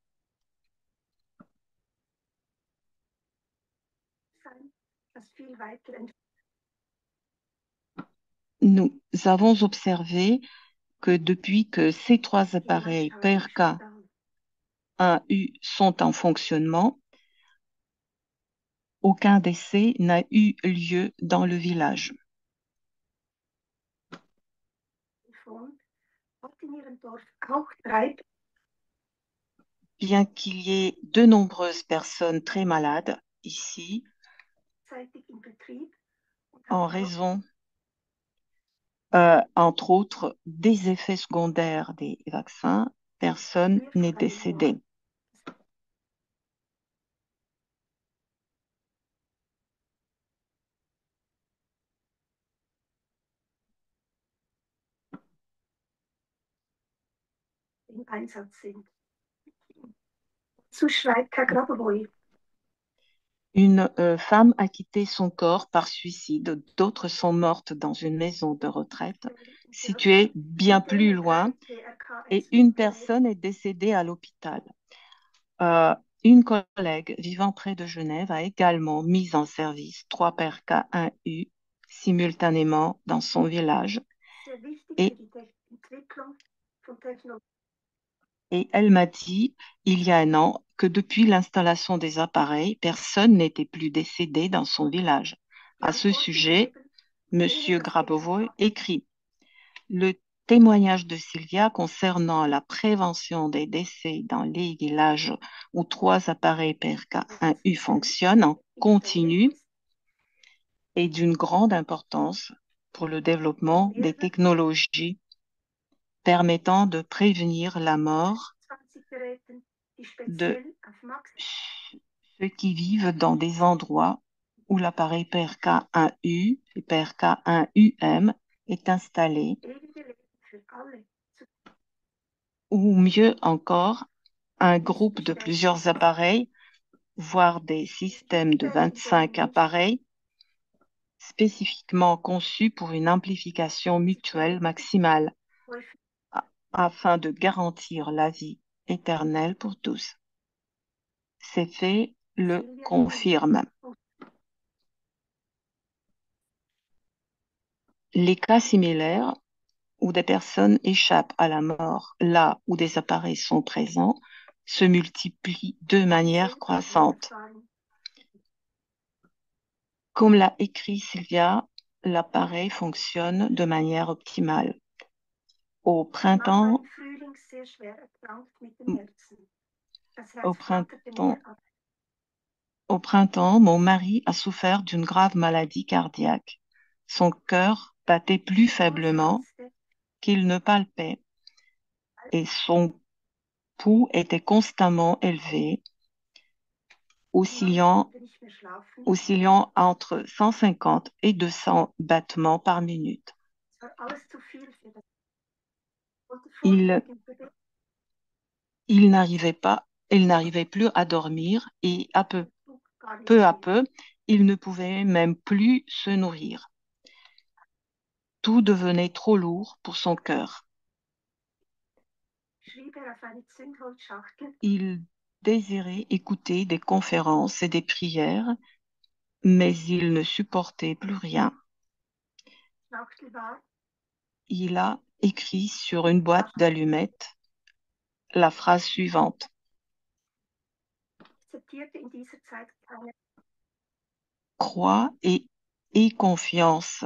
Das viel weiter entfernt Nous avons observé que depuis que ces 3 appareils PRK1U sont en fonctionnement, aucun décès n'a eu lieu dans le village. hat in ihrem Dorf auch 3 Bien qu'il y ait de nombreuses personnes très malades ici, gleichzeitig in Betrieb und en hat raison, entre autres, des effets secondaires des vaccins, personne n'est décédé. im Einsatz sind. So schreibt Herr Grabovoy. Une femme a quitté son corps par suicide, d'autres sont mortes dans une maison de retraite située bien plus loin et une personne est décédée à l'hôpital. Une collègue vivant près de Genève a également mis en service 3 PRK1U simultanément dans son village Sehr wichtig Et- für die Entwicklung von Technologie. et elle m'a dit il y a un an que depuis l'installation des appareils, personne n'était plus décédé dans son village. À ce sujet, Monsieur Grabovoy écrit le témoignage de Sylvia concernant la prévention des décès dans les villages où 3 appareils PRK1U fonctionnent en continu est d'une grande importance pour le développement des technologies permettant de prévenir la mort 20 Geräten, die de speziell auf Max ceux qui vivent dans des endroits où l'appareil PRK1U et PRK1UM est installé, ewige Leben für alle zu ou mieux encore, un groupe de plusieurs appareils, voire des systèmes de 25 appareils, spécifiquement conçus pour une amplification mutuelle maximale, häufig afin de garantir la vie éternelle pour tous. Ces faits le confirment. Les cas similaires où des personnes échappent à la mort là où des appareils sont présents se multiplient de manière croissante. Comme l'a écrit Sylvia, l'appareil fonctionne de manière optimale. Au printemps, Frühling sehr schwer erkrankt mit dem Herzen. Das Au Herz flatterte printemps. mehr ab. Au printemps, mon mari a souffert d'une grave maladie cardiaque. Son cœur battait plus faiblement qu'il ne palpait et son pouls était constamment élevé, oscillant, oscillant entre 150 et 200 battements par minute. Il, il n'arrivait plus à dormir et peu à peu, il ne pouvait même plus se nourrir. Tout devenait trop lourd pour son cœur. Il désirait écouter des conférences et des prières, mais il ne supportait plus rien. Il a écrit sur une boîte d'allumettes la phrase suivante. Crois et aie confiance,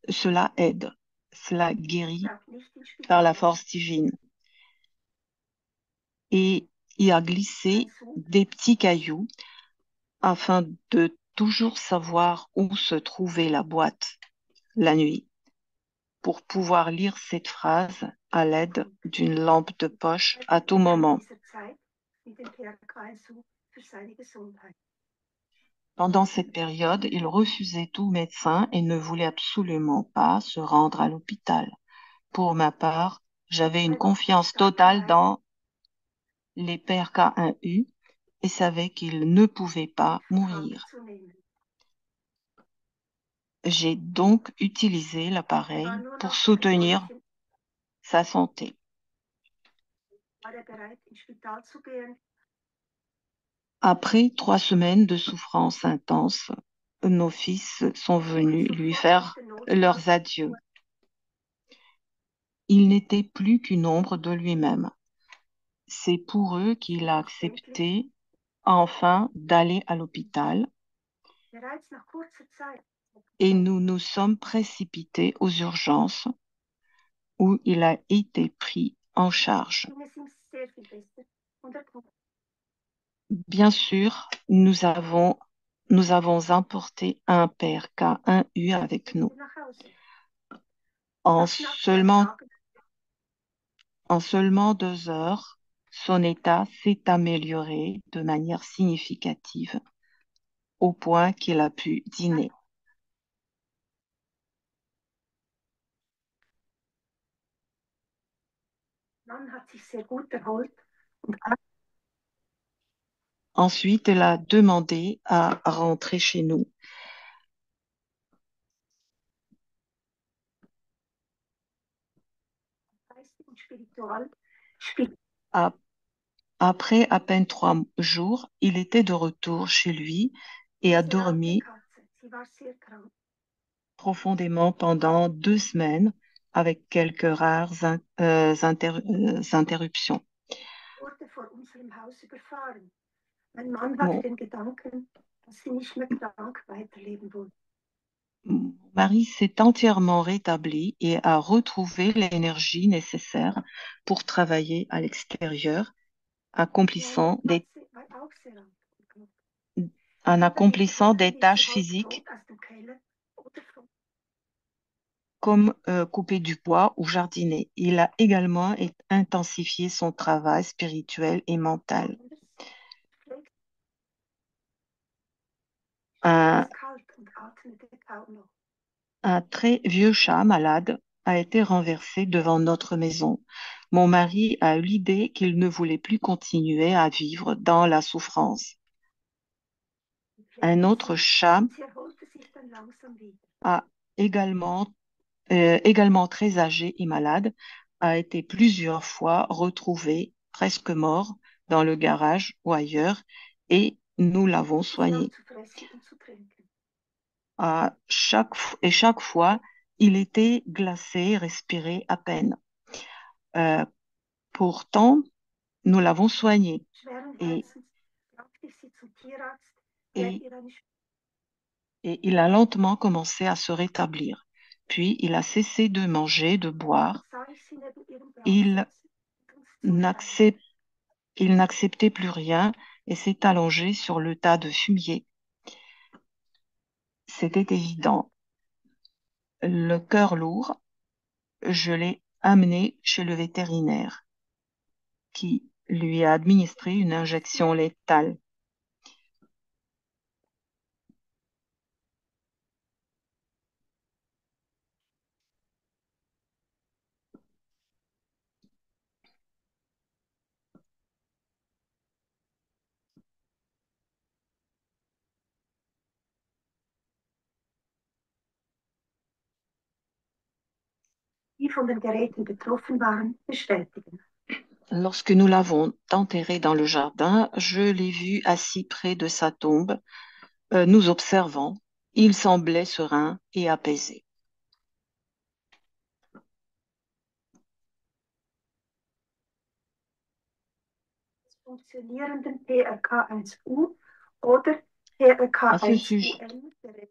cela aide, cela guérit par la force divine. Et y a glissé des petits cailloux afin de toujours savoir où se trouvait la boîte la nuit, pour pouvoir lire cette phrase à l'aide d'une lampe de poche à tout moment. Pendant cette période, il refusait tout médecin et ne voulait absolument pas se rendre à l'hôpital. Pour ma part, j'avais une confiance totale dans les PRK1U et savais qu'il ne pouvait pas mourir. J'ai donc utilisé l'appareil pour soutenir sa santé. Après 3 semaines de souffrance intense, nos fils sont venus lui faire leurs adieux. Il n'était plus qu'une ombre de lui-même. C'est pour eux qu'il a accepté enfin d'aller à l'hôpital et nous nous sommes précipités aux urgences où il a été pris en charge. Bien sûr, nous avons importé un PRK1U avec nous. En seulement 2 heures, son état s'est amélioré de manière significative, au point qu'il a pu dîner. Ensuite, elle a demandé à rentrer chez nous. Après à peine 3 jours, il était de retour chez lui et a dormi profondément pendant 2 semaines avec quelques rares interruptions. Mon mari s'est entièrement rétabli et a retrouvé l'énergie nécessaire pour travailler à l'extérieur, accomplissant des tâches physiques comme couper du bois ou jardiner. Il a également intensifié son travail spirituel et mental. Un très vieux chat malade a été renversé devant notre maison. Mon mari a eu l'idée qu'il ne voulait plus continuer à vivre dans la souffrance. Un autre chat a également très âgé et malade, a été plusieurs fois retrouvé presque mort dans le garage ou ailleurs et nous l'avons soigné. Chaque fois, il était glacé, respirait à peine. Pourtant, nous l'avons soigné et il a lentement commencé à se rétablir. Puis, il a cessé de manger, de boire. Il n'acceptait plus rien et s'est allongé sur le tas de fumier. C'était évident. Le cœur lourd, je l'ai amené chez le vétérinaire qui lui a administré une injection létale. Die von den Geräten betroffen waren, bestätigen. Lorsque nous l'avons enterré dans le jardin, je l'ai vu assis près de sa tombe, nous observant. Il semblait serein et apaisé. Funktionierenden PRK1U oder À ce sujet, PRK1UM.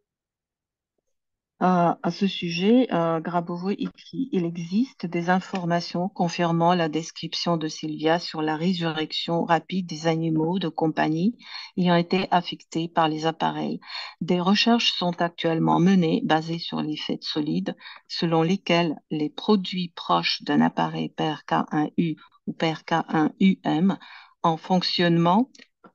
À ce sujet, Grabovoi écrit: Il existe des informations confirmant la description de Sylvia sur la résurrection rapide des animaux de compagnie ayant été affectés par les appareils. Des recherches sont actuellement menées basées sur les faits solides selon lesquels les produits proches d'un appareil PRK1U ou PRK1UM en fonctionnement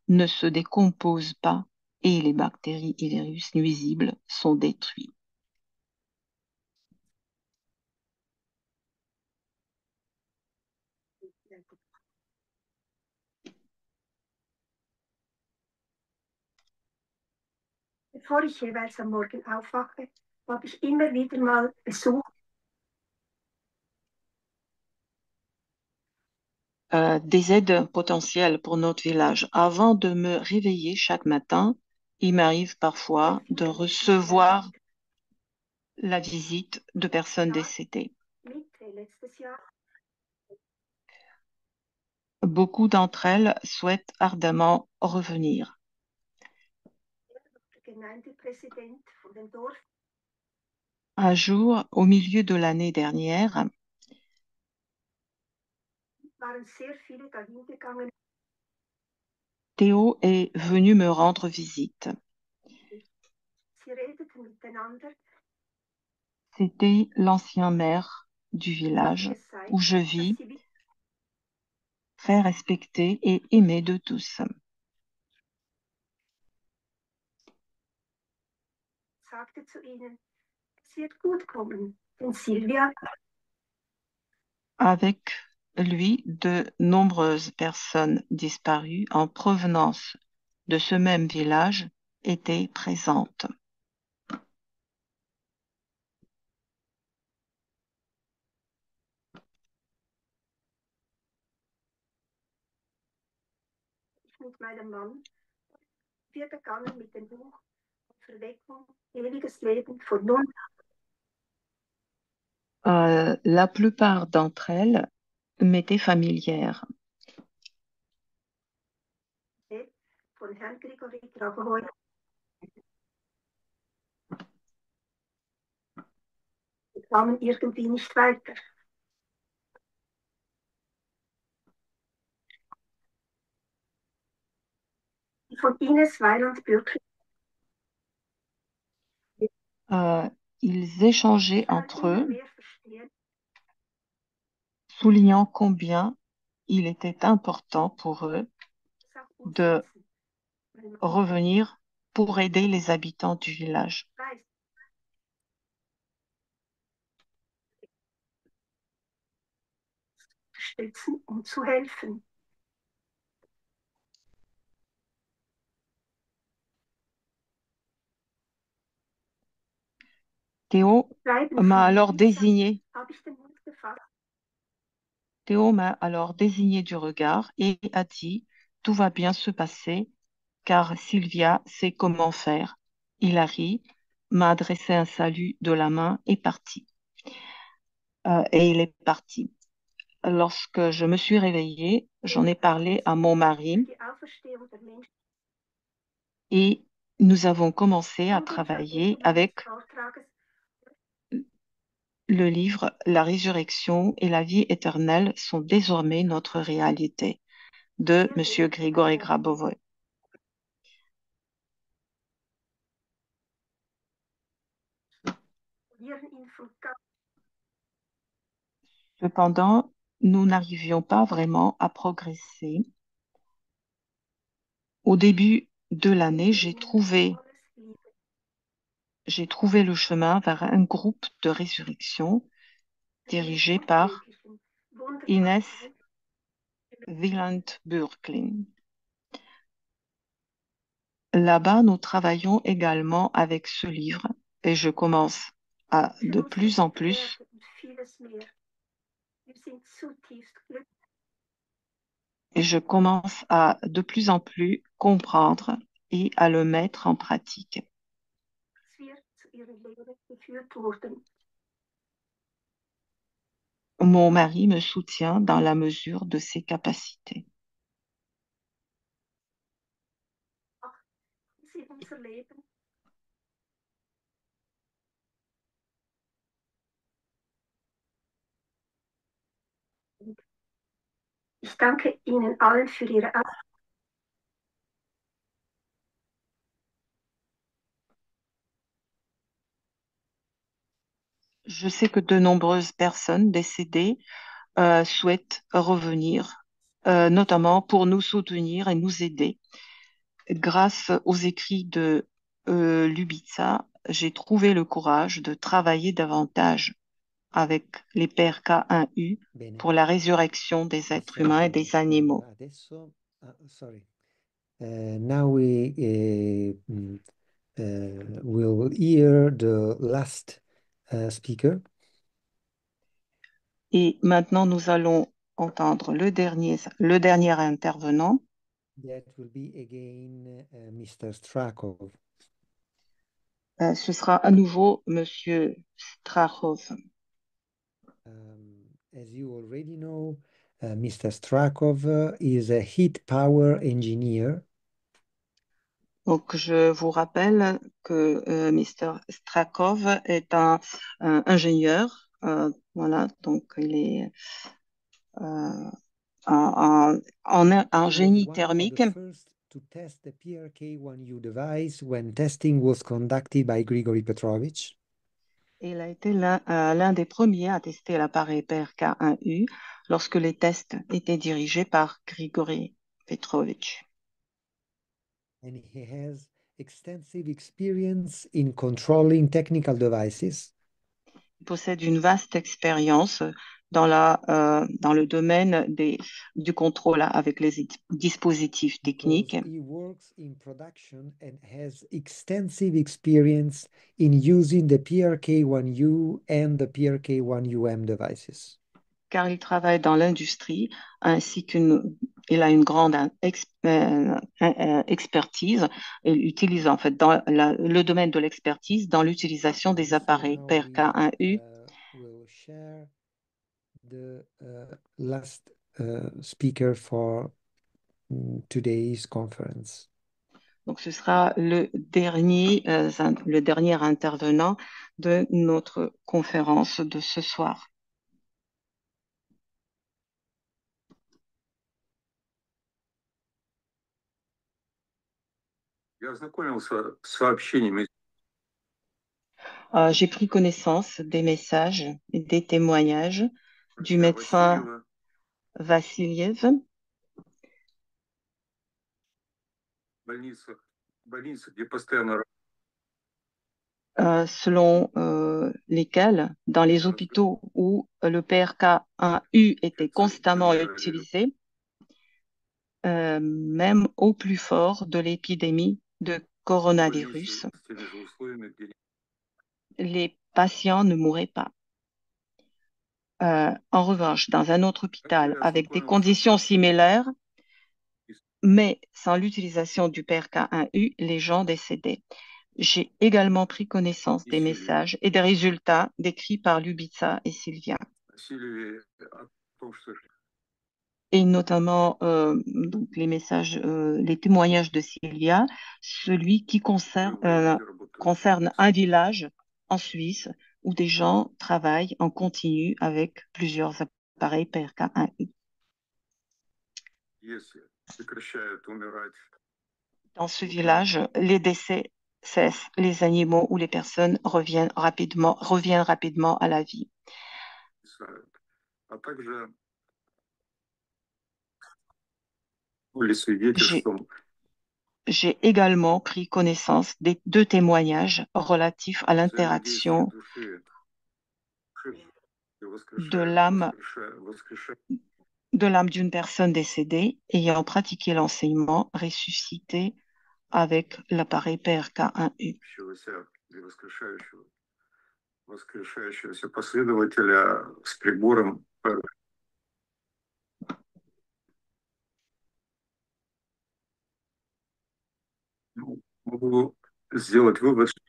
ne se décomposent pas et les bactéries et virus nuisibles sont détruits. Bevor ich jeweils am Morgen aufwache, habe ich immer wieder mal Besuch. Des aides potentielles pour notre village. Avant de me réveiller chaque matin, il m'arrive parfois de recevoir la visite de personnes décédées. Beaucoup d'entre elles souhaitent ardemment revenir. Un jour, au milieu de l'année dernière, Théo est venu me rendre visite. C'était l'ancien maire du village où je vis, très respecté et aimé de tous. Avec lui, de nombreuses personnes disparues en provenance de ce même village étaient présentes. Mit meinem Mann. Wir begannen mit dem Buch Verweckung, ewiges Leben von nun. La plupart d'entre elles m'étaient familières. Von Herrn Grigori Grabovoi. Wir kamen irgendwie nicht weiter. Von Ines Weiland-Bürkli. Ils échangeaient entre eux, soulignant combien il était important pour eux de revenir pour aider les habitants du village. Um zu helfen. Théo m'a alors désigné. Théo m'a alors désigné du regard et a dit: Tout va bien se passer, car Sylvia sait comment faire. Il a ri, m'a adressé un salut de la main et parti. Et il est parti. Lorsque je me suis réveillée, j'en ai parlé à mon mari et nous avons commencé à travailler avec le livre La résurrection et la vie éternelle sont désormais notre réalité de M. Grigori Grabovoi. Cependant, nous n'arrivions pas vraiment à progresser. Au début de l'année, j'ai trouvé le chemin vers un groupe de résurrection dirigé par Ines Wieland-Bürklin. Là-bas, nous travaillons également avec ce livre et je commence à de plus en plus comprendre et à le mettre en pratique. Mon mari me soutient dans la mesure de ses capacités. Ich danke Ihnen allen für Ihre Je sais que de nombreuses personnes décédées souhaitent revenir, notamment pour nous soutenir et nous aider. Grâce aux écrits de Lubitsa, j'ai trouvé le courage de travailler davantage avec les pères K1U Bene. pour la résurrection des êtres humains et des animaux. Adesso, sorry. Now we will hear the last speaker. Et maintenant, nous allons entendre le dernier intervenant. That will be again Mr. Strakov. Ce sera à nouveau Monsieur Strachov. As you already know, Mr. Strakov is a heat power engineer. Donc, je vous rappelle que Mr. Strakov est un ingénieur. Voilà, donc il est en génie thermique. To test the PRK1U device when testing was conducted by Grigory Petrovich. Il a été l'un des premiers à tester l'appareil PRK1U lorsque les tests étaient dirigés par Grigory Petrovich. And he has extensive experience in controlling technical devices. Il possède une vaste expérience dans le domaine du contrôle avec les dispositifs techniques. He works in production and has extensive experience in using the PRK1U and the PRK1UM devices. Car il travaille dans l'industrie ainsi il a une grande expertise et utilise en fait dans le domaine de l'expertise dans l'utilisation des appareils PRK1U. We'll share the last speaker for today's conference. Donc ce sera le dernier intervenant de notre conférence de ce soir. J'ai pris connaissance des messages et des témoignages du médecin Vassiliev selon lesquels dans les hôpitaux où le PRK1U était constamment utilisé, même au plus fort de l'épidémie de coronavirus, les patients ne mouraient pas. En revanche, dans un autre hôpital avec des conditions similaires, mais sans l'utilisation du PRK1U, les gens décédaient. J'ai également pris connaissance des messages et des résultats décrits par Lubitsa et Sylvia. Et notamment donc les témoignages de Sylvia, celui qui concerne un village en Suisse où des gens travaillent en continu avec plusieurs appareils PRK1U. Dans ce village, les décès cesse, les animaux ou les personnes reviennent rapidement à la vie. А также были J'ai свидетельством j'ai également pris connaissance des deux témoignages relatifs à взаимодействия l'interaction души и de l'âme воскрешая de l'âme d'une personne décédée ayant pratiqué l'enseignement ressuscité avec l'appareil PRK1U. воскрешающегося или воскрешающегося последователя с прибором. Могу сделать вывод, что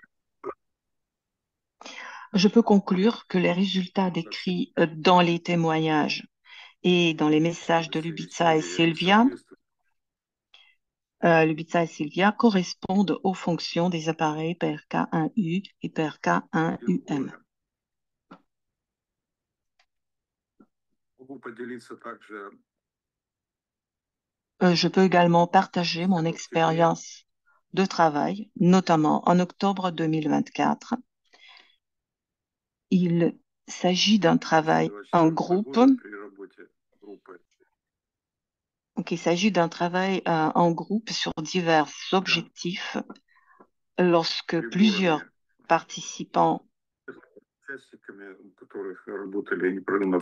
Je peux conclure que les résultats décrits dans les témoignages et dans les messages de Lubitsa et Sylvia correspondent aux fonctions des appareils PRK1U et PRK1UM. могу поделиться также Je peux également partager mon expérience de travail, notamment en octobre 2024. Il s'agit d'un travail en groupe. при работе группы. Donc, il s'agit d'un travail en groupe sur divers objectifs lorsque plusieurs participants Участниками, у которых работали непрерывно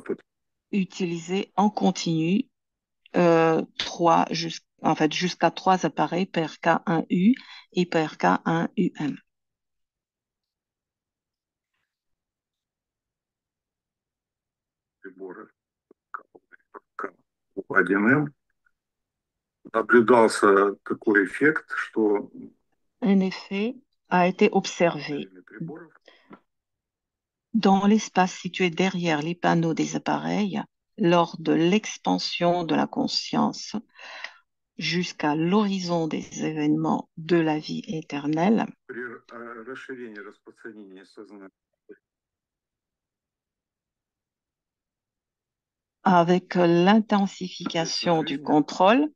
utilisaient en continu jusqu'à trois appareils PRK1U et PRK1UM. приборы К1М. Наблюдался такой эффект, что Un effet a été observé приборов dans l'espace situé derrière les panneaux des appareils lors de l'expansion de la conscience jusqu'à l'horizon des événements de la vie éternelle, при расширении распространения сознания avec l'intensification du contrôle,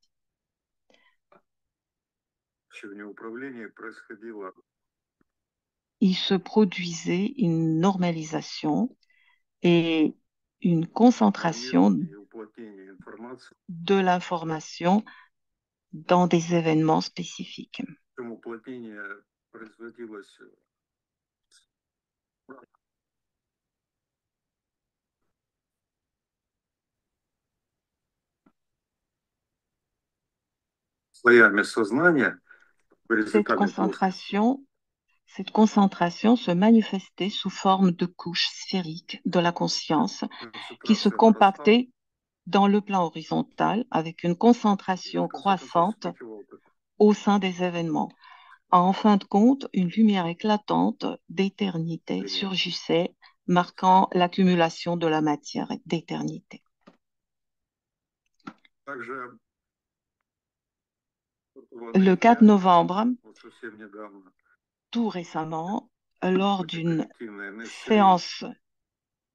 управления происходило il se produisait une normalisation et une concentration и уплотнение информации. de l'information dans des événements spécifiques. Причем уплотнение производилось слоями сознания в Cette горизонтальной плоскости. concentration, cette concentration se manifestait sous forme de couches sphériques de la conscience qui se Концентрация нарастала. compactaient dans le plan horizontal avec une concentration В конце концов croissante вспыхивал такой au sein des événements. En fin de compte, une lumière éclatante d'éternité surgissait, marquant l'accumulation de la matière d'éternité. Также в Le 4 ноябре, novembre, вот совсем недавно, tout récemment, lors d'une коллективное НСРИ séance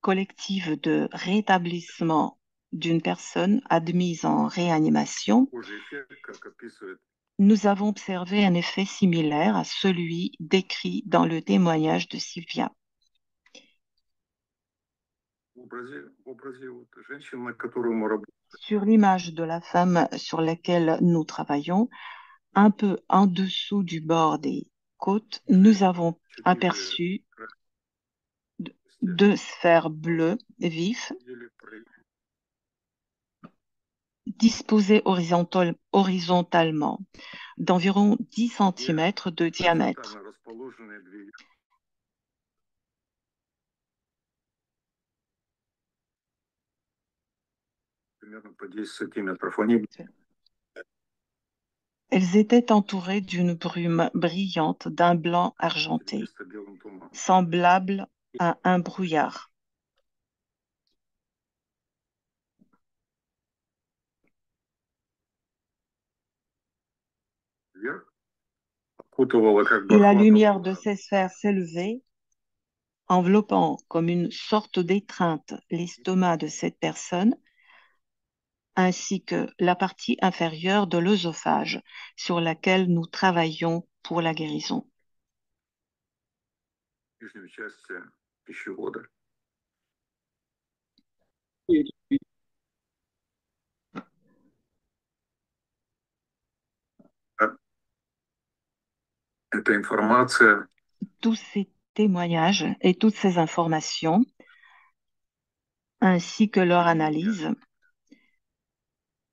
collective de rétablissement d'une personne admise en réanimation, похожий эффект, как описывает nous avons observé un effet similaire à celui décrit dans le témoignage de Sylvia. в образе вот женщины, на которую мы работаем. Sur l'image de la femme sur laquelle nous travaillons, un peu en dessous du bord des côtes, nous avons aperçu deux sphères bleues vives disposées horizontalement d'environ 10 cm de diamètre. Примерно по 10 сантиметров. Они Elles étaient entourées d'une brume brillante d'un blanc argenté, вместо белым туманом. semblable à un brouillard. Вверх окутывала как бы Et la lumière de охватывала ces sphères s'élevait, enveloppant comme une sorte d'étreinte l'estomac de cette personne, ainsi que la partie inférieure de l'œsophage sur laquelle nous travaillons pour la guérison. нижнюю часть пищевода. Эта информация Tous ces témoignages et toutes ces informations, ainsi que leur analyse,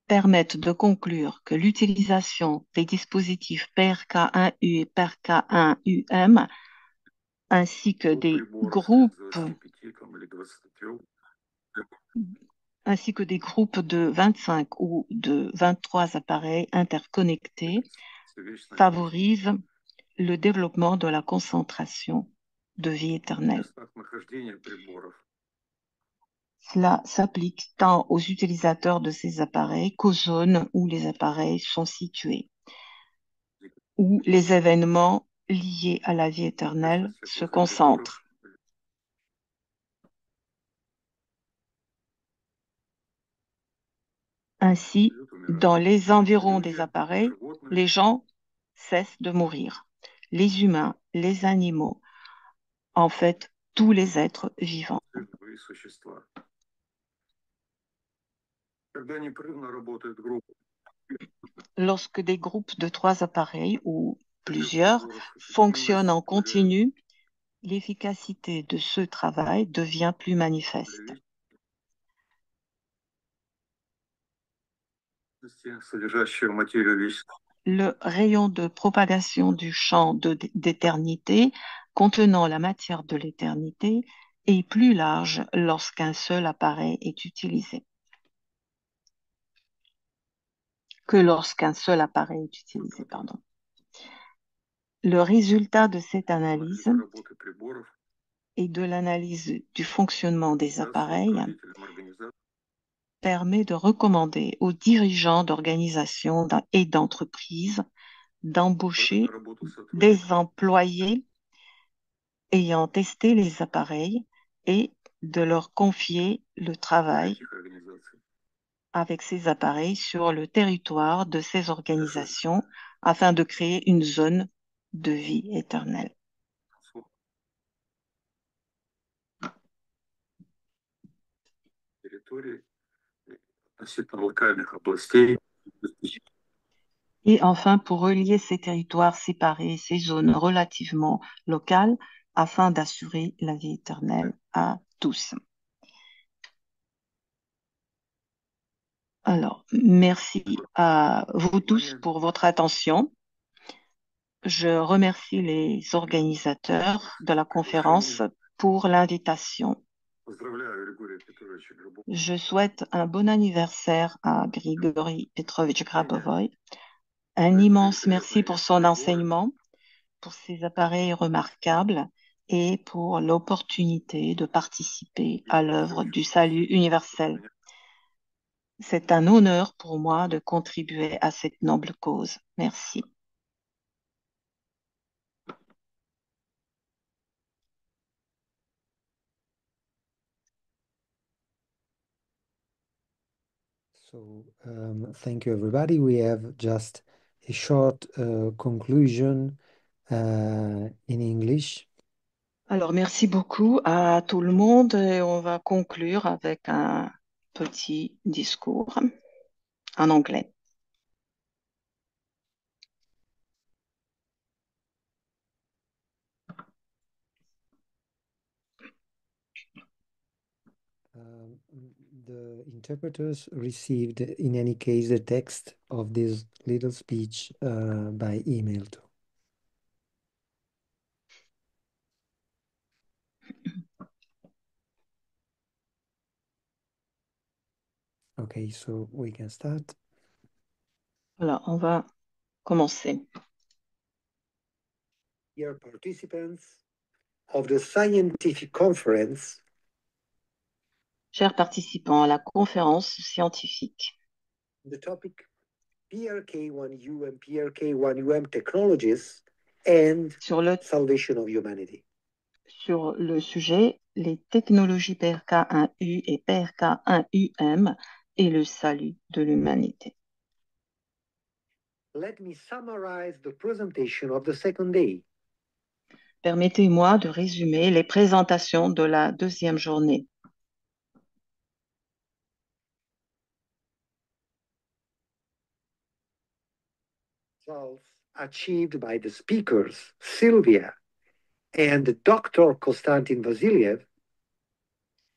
permettent de conclure que l'utilisation des dispositifs PRK1U et PRK1UM, ainsi que des groupes de 25 ou de 23 appareils interconnectés favorise le développement de la concentration de vie éternelle. Cela s'applique tant aux utilisateurs de ces appareils qu'aux zones où les appareils sont situés, où les événements liés à la vie éternelle se concentrent. Ainsi, dans les environs des appareils, les gens cessent de mourir. Les humains, les animaux, en fait, tous les êtres vivants. Lorsque des groupes de 3 appareils ou plusieurs fonctionnent en continu, l'efficacité de ce travail devient plus manifeste. Le rayon de propagation du champ d'éternité contenant la matière de l'éternité est plus large lorsqu'un seul appareil est utilisé. Que lorsqu'un seul appareil est utilisé, pardon. Le résultat de cette analyse et de l'analyse du fonctionnement des appareils permet de recommander aux dirigeants d'organisations et d'entreprises d'embaucher des employés ayant testé les appareils et de leur confier le travail avec ces appareils sur le territoire de ces organisations afin de créer une zone de vie éternelle. Et enfin, pour relier ces territoires séparés, ces zones relativement locales, afin d'assurer la vie éternelle à tous. Alors, merci à vous tous pour votre attention. Je remercie les organisateurs de la conférence pour l'invitation. Je souhaite un bon anniversaire à Grigory Petrovitch Grabovoy. Un immense merci pour son enseignement, pour ses appareils remarquables et pour l'opportunité de participer à l'œuvre du salut universel. C'est un honneur pour moi de contribuer à cette noble cause. Merci. So, thank you, everybody. We have just a short conclusion in English. Alors, merci beaucoup à tout le monde et on va conclure avec un petit discours en anglais. The interpreters received, in any case, the text of this little speech by email too. Okay, so we can start. Voilà, on va commencer. Dear participants of the scientific conference, Chers participants à la conférence scientifique, the topic PRK1U and PRK1UM technologies and sur le salvation of humanity. sujet les technologies PRK1U et PRK1UM et le salut de l'humanité. Let me summarize the presentation of the second day. Permettez-moi de résumer les présentations de la deuxième journée. Results achieved by the speakers, Sylvia and Dr. Konstantin Vasiliev,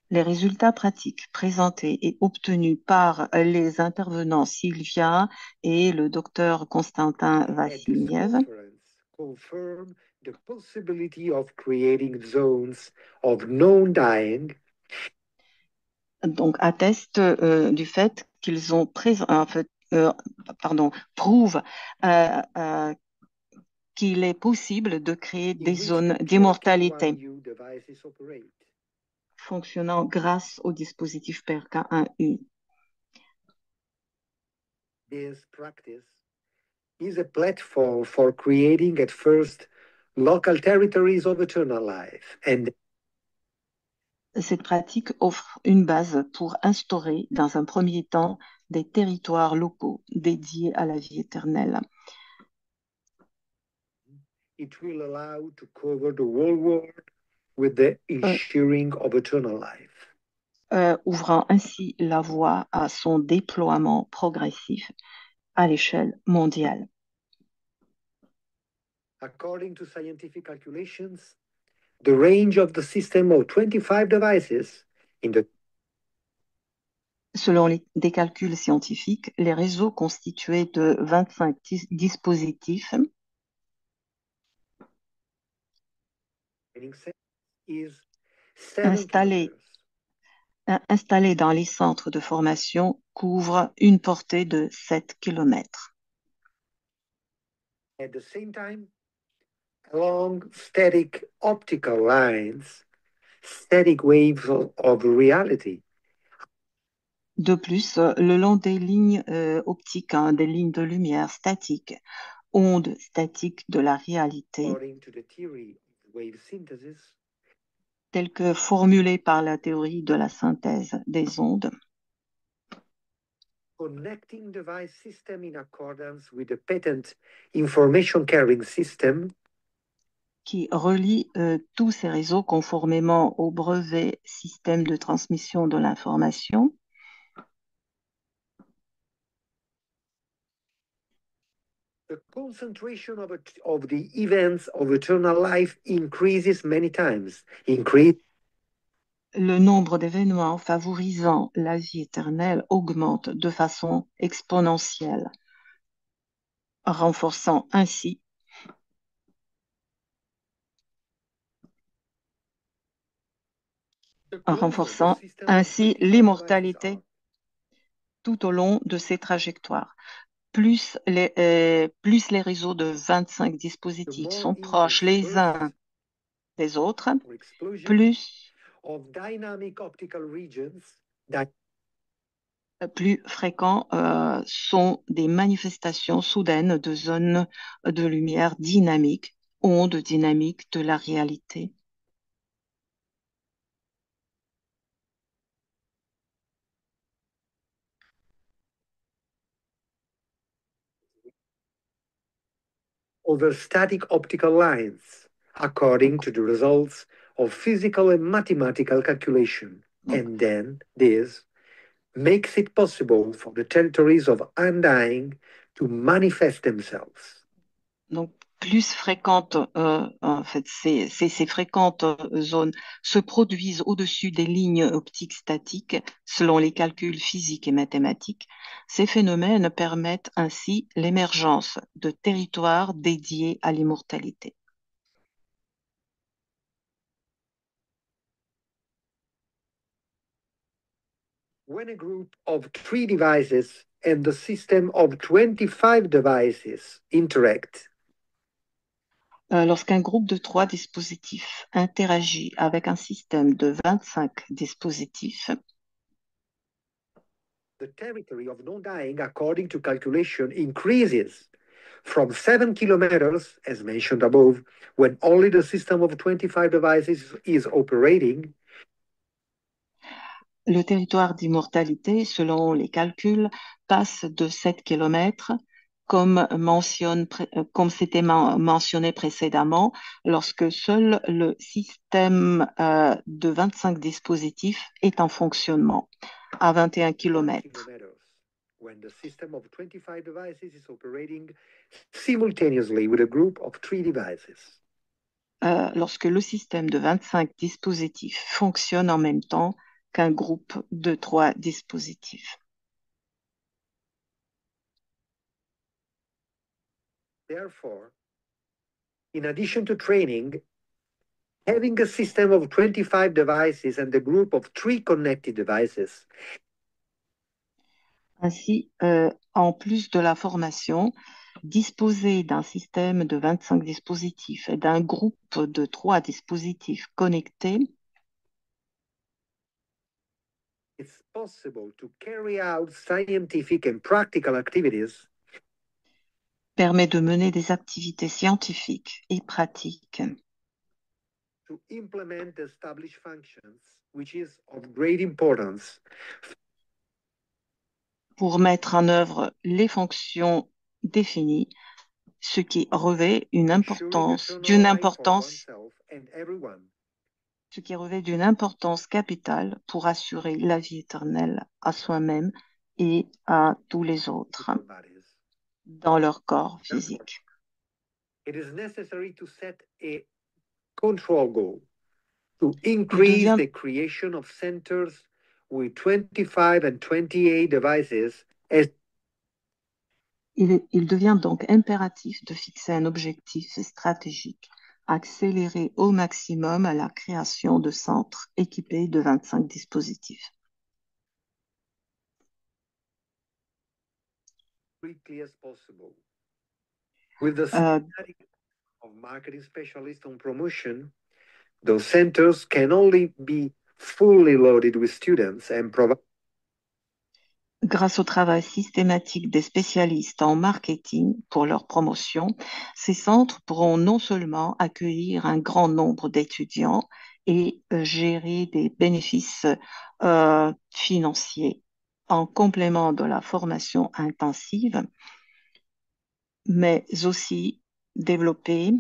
Les résultats pratiques présentés et obtenus par les intervenants Sylvia et le docteur Constantin at this Vassiliev conference confirm the possibility of creating zones of non-dying donc attestent du fait qu'ils ont prouvent qu'il est possible de créer in des which zones the d'immortalité PRK1U devices operate. fonctionnant grâce au dispositif PRK1U. This practice is a platform for creating at first local territories of eternal life and Cette pratique offre une base pour instaurer, dans un premier temps, des territoires locaux dédiés à la vie éternelle. it will allow to cover the whole world with the ensuring of eternal life. Ouvrant ainsi la voie à son déploiement progressif à l'échelle mondiale. According to scientific calculations, the range of the system of 25 devices in the Selon des calculs scientifiques, les réseaux constitués de 25 dispositifs training set is 7 installés, kilometers. installés dans les centres de formation couvrent une portée de 7 km. At the same time, along static optical lines, static waves of reality De plus, le long des lignes optiques, des lignes de lumière statiques, ondes statiques de la réalité, according to the theory of wave synthesis, telles que formulées par la théorie de la synthèse des ondes, connecting device system in accordance with the patent information carrying system qui relie tous ces réseaux conformément au brevet système de transmission de l'information, the concentration of the events of eternal life increases many times. le nombre d'événements favorisant la vie éternelle augmente de façon exponentielle, renforçant ainsi l'immortalité tout au long de ces trajectoires. Plus les réseaux de 25 dispositifs sont proches les uns des autres, plus fréquents sont des manifestations soudaines de zones de lumière dynamiques, ondes dynamiques de la réalité. Over static optical lines, according to the results of physical and mathematical calculation. And then this makes it possible for the territories of undying to manifest themselves. Donc, plus fréquentes, en fait, ces fréquentes zones se produisent au-dessus des lignes optiques statiques selon les calculs physiques et mathématiques. Ces phénomènes permettent ainsi l'émergence de territoires dédiés à l'immortalité. When a group of 3 devices and the system of 25 devices interact, lorsqu'un groupe de 3 dispositifs interagit avec un système de 25 dispositifs, the territory of non-dying, according to calculation, increases from 7 kilometers, as mentioned above, when only the system of 25 devices is operating, le territoire d'immortalité, selon les calculs, passe de 7 km comme c'était mentionné précédemment, lorsque seul le système de 25 dispositifs est en fonctionnement à 21 km. When the system of 25 devices is operating simultaneously with a group of 3 devices. Lorsque le système de 25 dispositifs fonctionne en même temps qu'un groupe de 3 dispositifs. Therefore, in addition to training, having a system of 25 devices and a group of 3 connected devices. Ainsi, en plus de la formation, disposer d'un système de 25 dispositifs et d'un groupe de 3 dispositifs connectés It's possible to carry out scientific and practical activities permet de mener des activités scientifiques et pratiques to implement established functions, which is of great importance pour mettre en œuvre les fonctions définies, ce qui revêt une importance, ce qui revêt d'une importance capitale pour assurer la vie éternelle à soi-même et à tous les autres dans leur corps physique. It is necessary to set a control goal to increase the creation of centers with 25 and 28 devices as il devient donc impératif de fixer un objectif stratégique, accélérer au maximum à la création de centres équipés de 25 dispositifs. quickly as possible. With the study of marketing specialists on promotion, those centers can only be fully loaded with students and provide. Grâce au travail systématique des spécialistes en marketing pour leur promotion, ces centres pourront non seulement accueillir un grand nombre d'étudiants et gérer des bénéfices financiers en complément de la formation intensive, mais aussi développer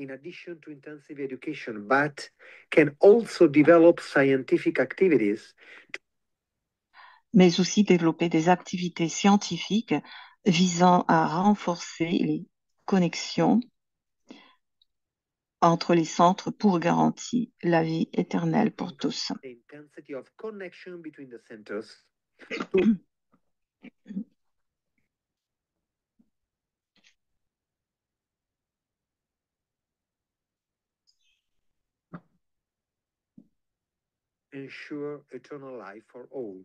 in addition to intensive education, but can also develop scientific activities. Mais aussi développer des activités scientifiques visant à renforcer les connexions entre les centres pour garantir la vie éternelle pour tous. The intensity of connection between the centers ensure eternal life for all.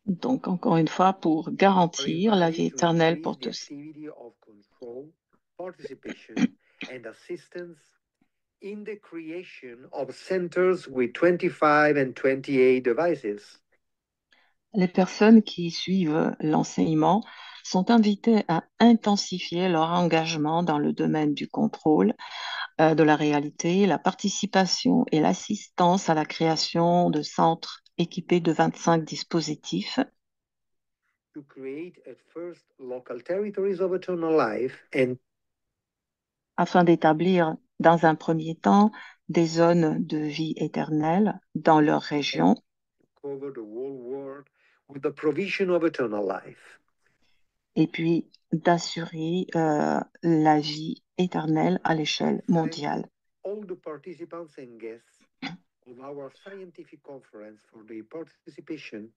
Donc, encore une fois, pour garantir la vie éternelle pour tous. And assistance in the creation of centers with 25 and 28 devices. Les personnes qui suivent l'enseignement sont invitées à intensifier leur engagement dans le domaine du contrôle de la réalité, la participation et l'assistance à la création de centres équipés de 25 dispositifs to create at first local territories of eternal life and afin d'établir dans un premier temps des zones de vie éternelle dans leur région cover the whole world with the provision of eternal life. Et puis d'assurer la vie éternelle à l'échelle mondiale. All the participants and guests of our scientific conference for their participation.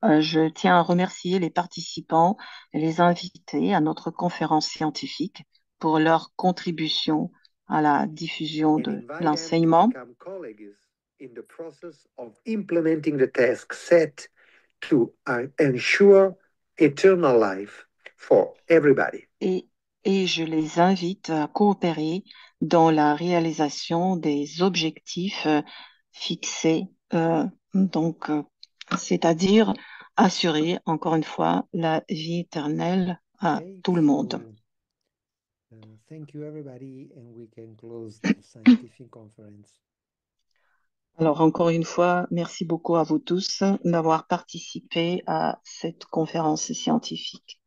Je tiens à remercier les participants et les invités à notre conférence scientifique pour leur contribution à la diffusion de l'enseignement. In the process of implementing the task set to ensure eternal life for everybody. Et je les invite à coopérer dans la réalisation des objectifs fixés, c'est-à-dire assurer, encore une fois, la vie éternelle à tout le monde. Thank you everybody, and we can close the scientific conference. Alors, encore une fois, merci beaucoup à vous tous d'avoir participé à cette conférence scientifique.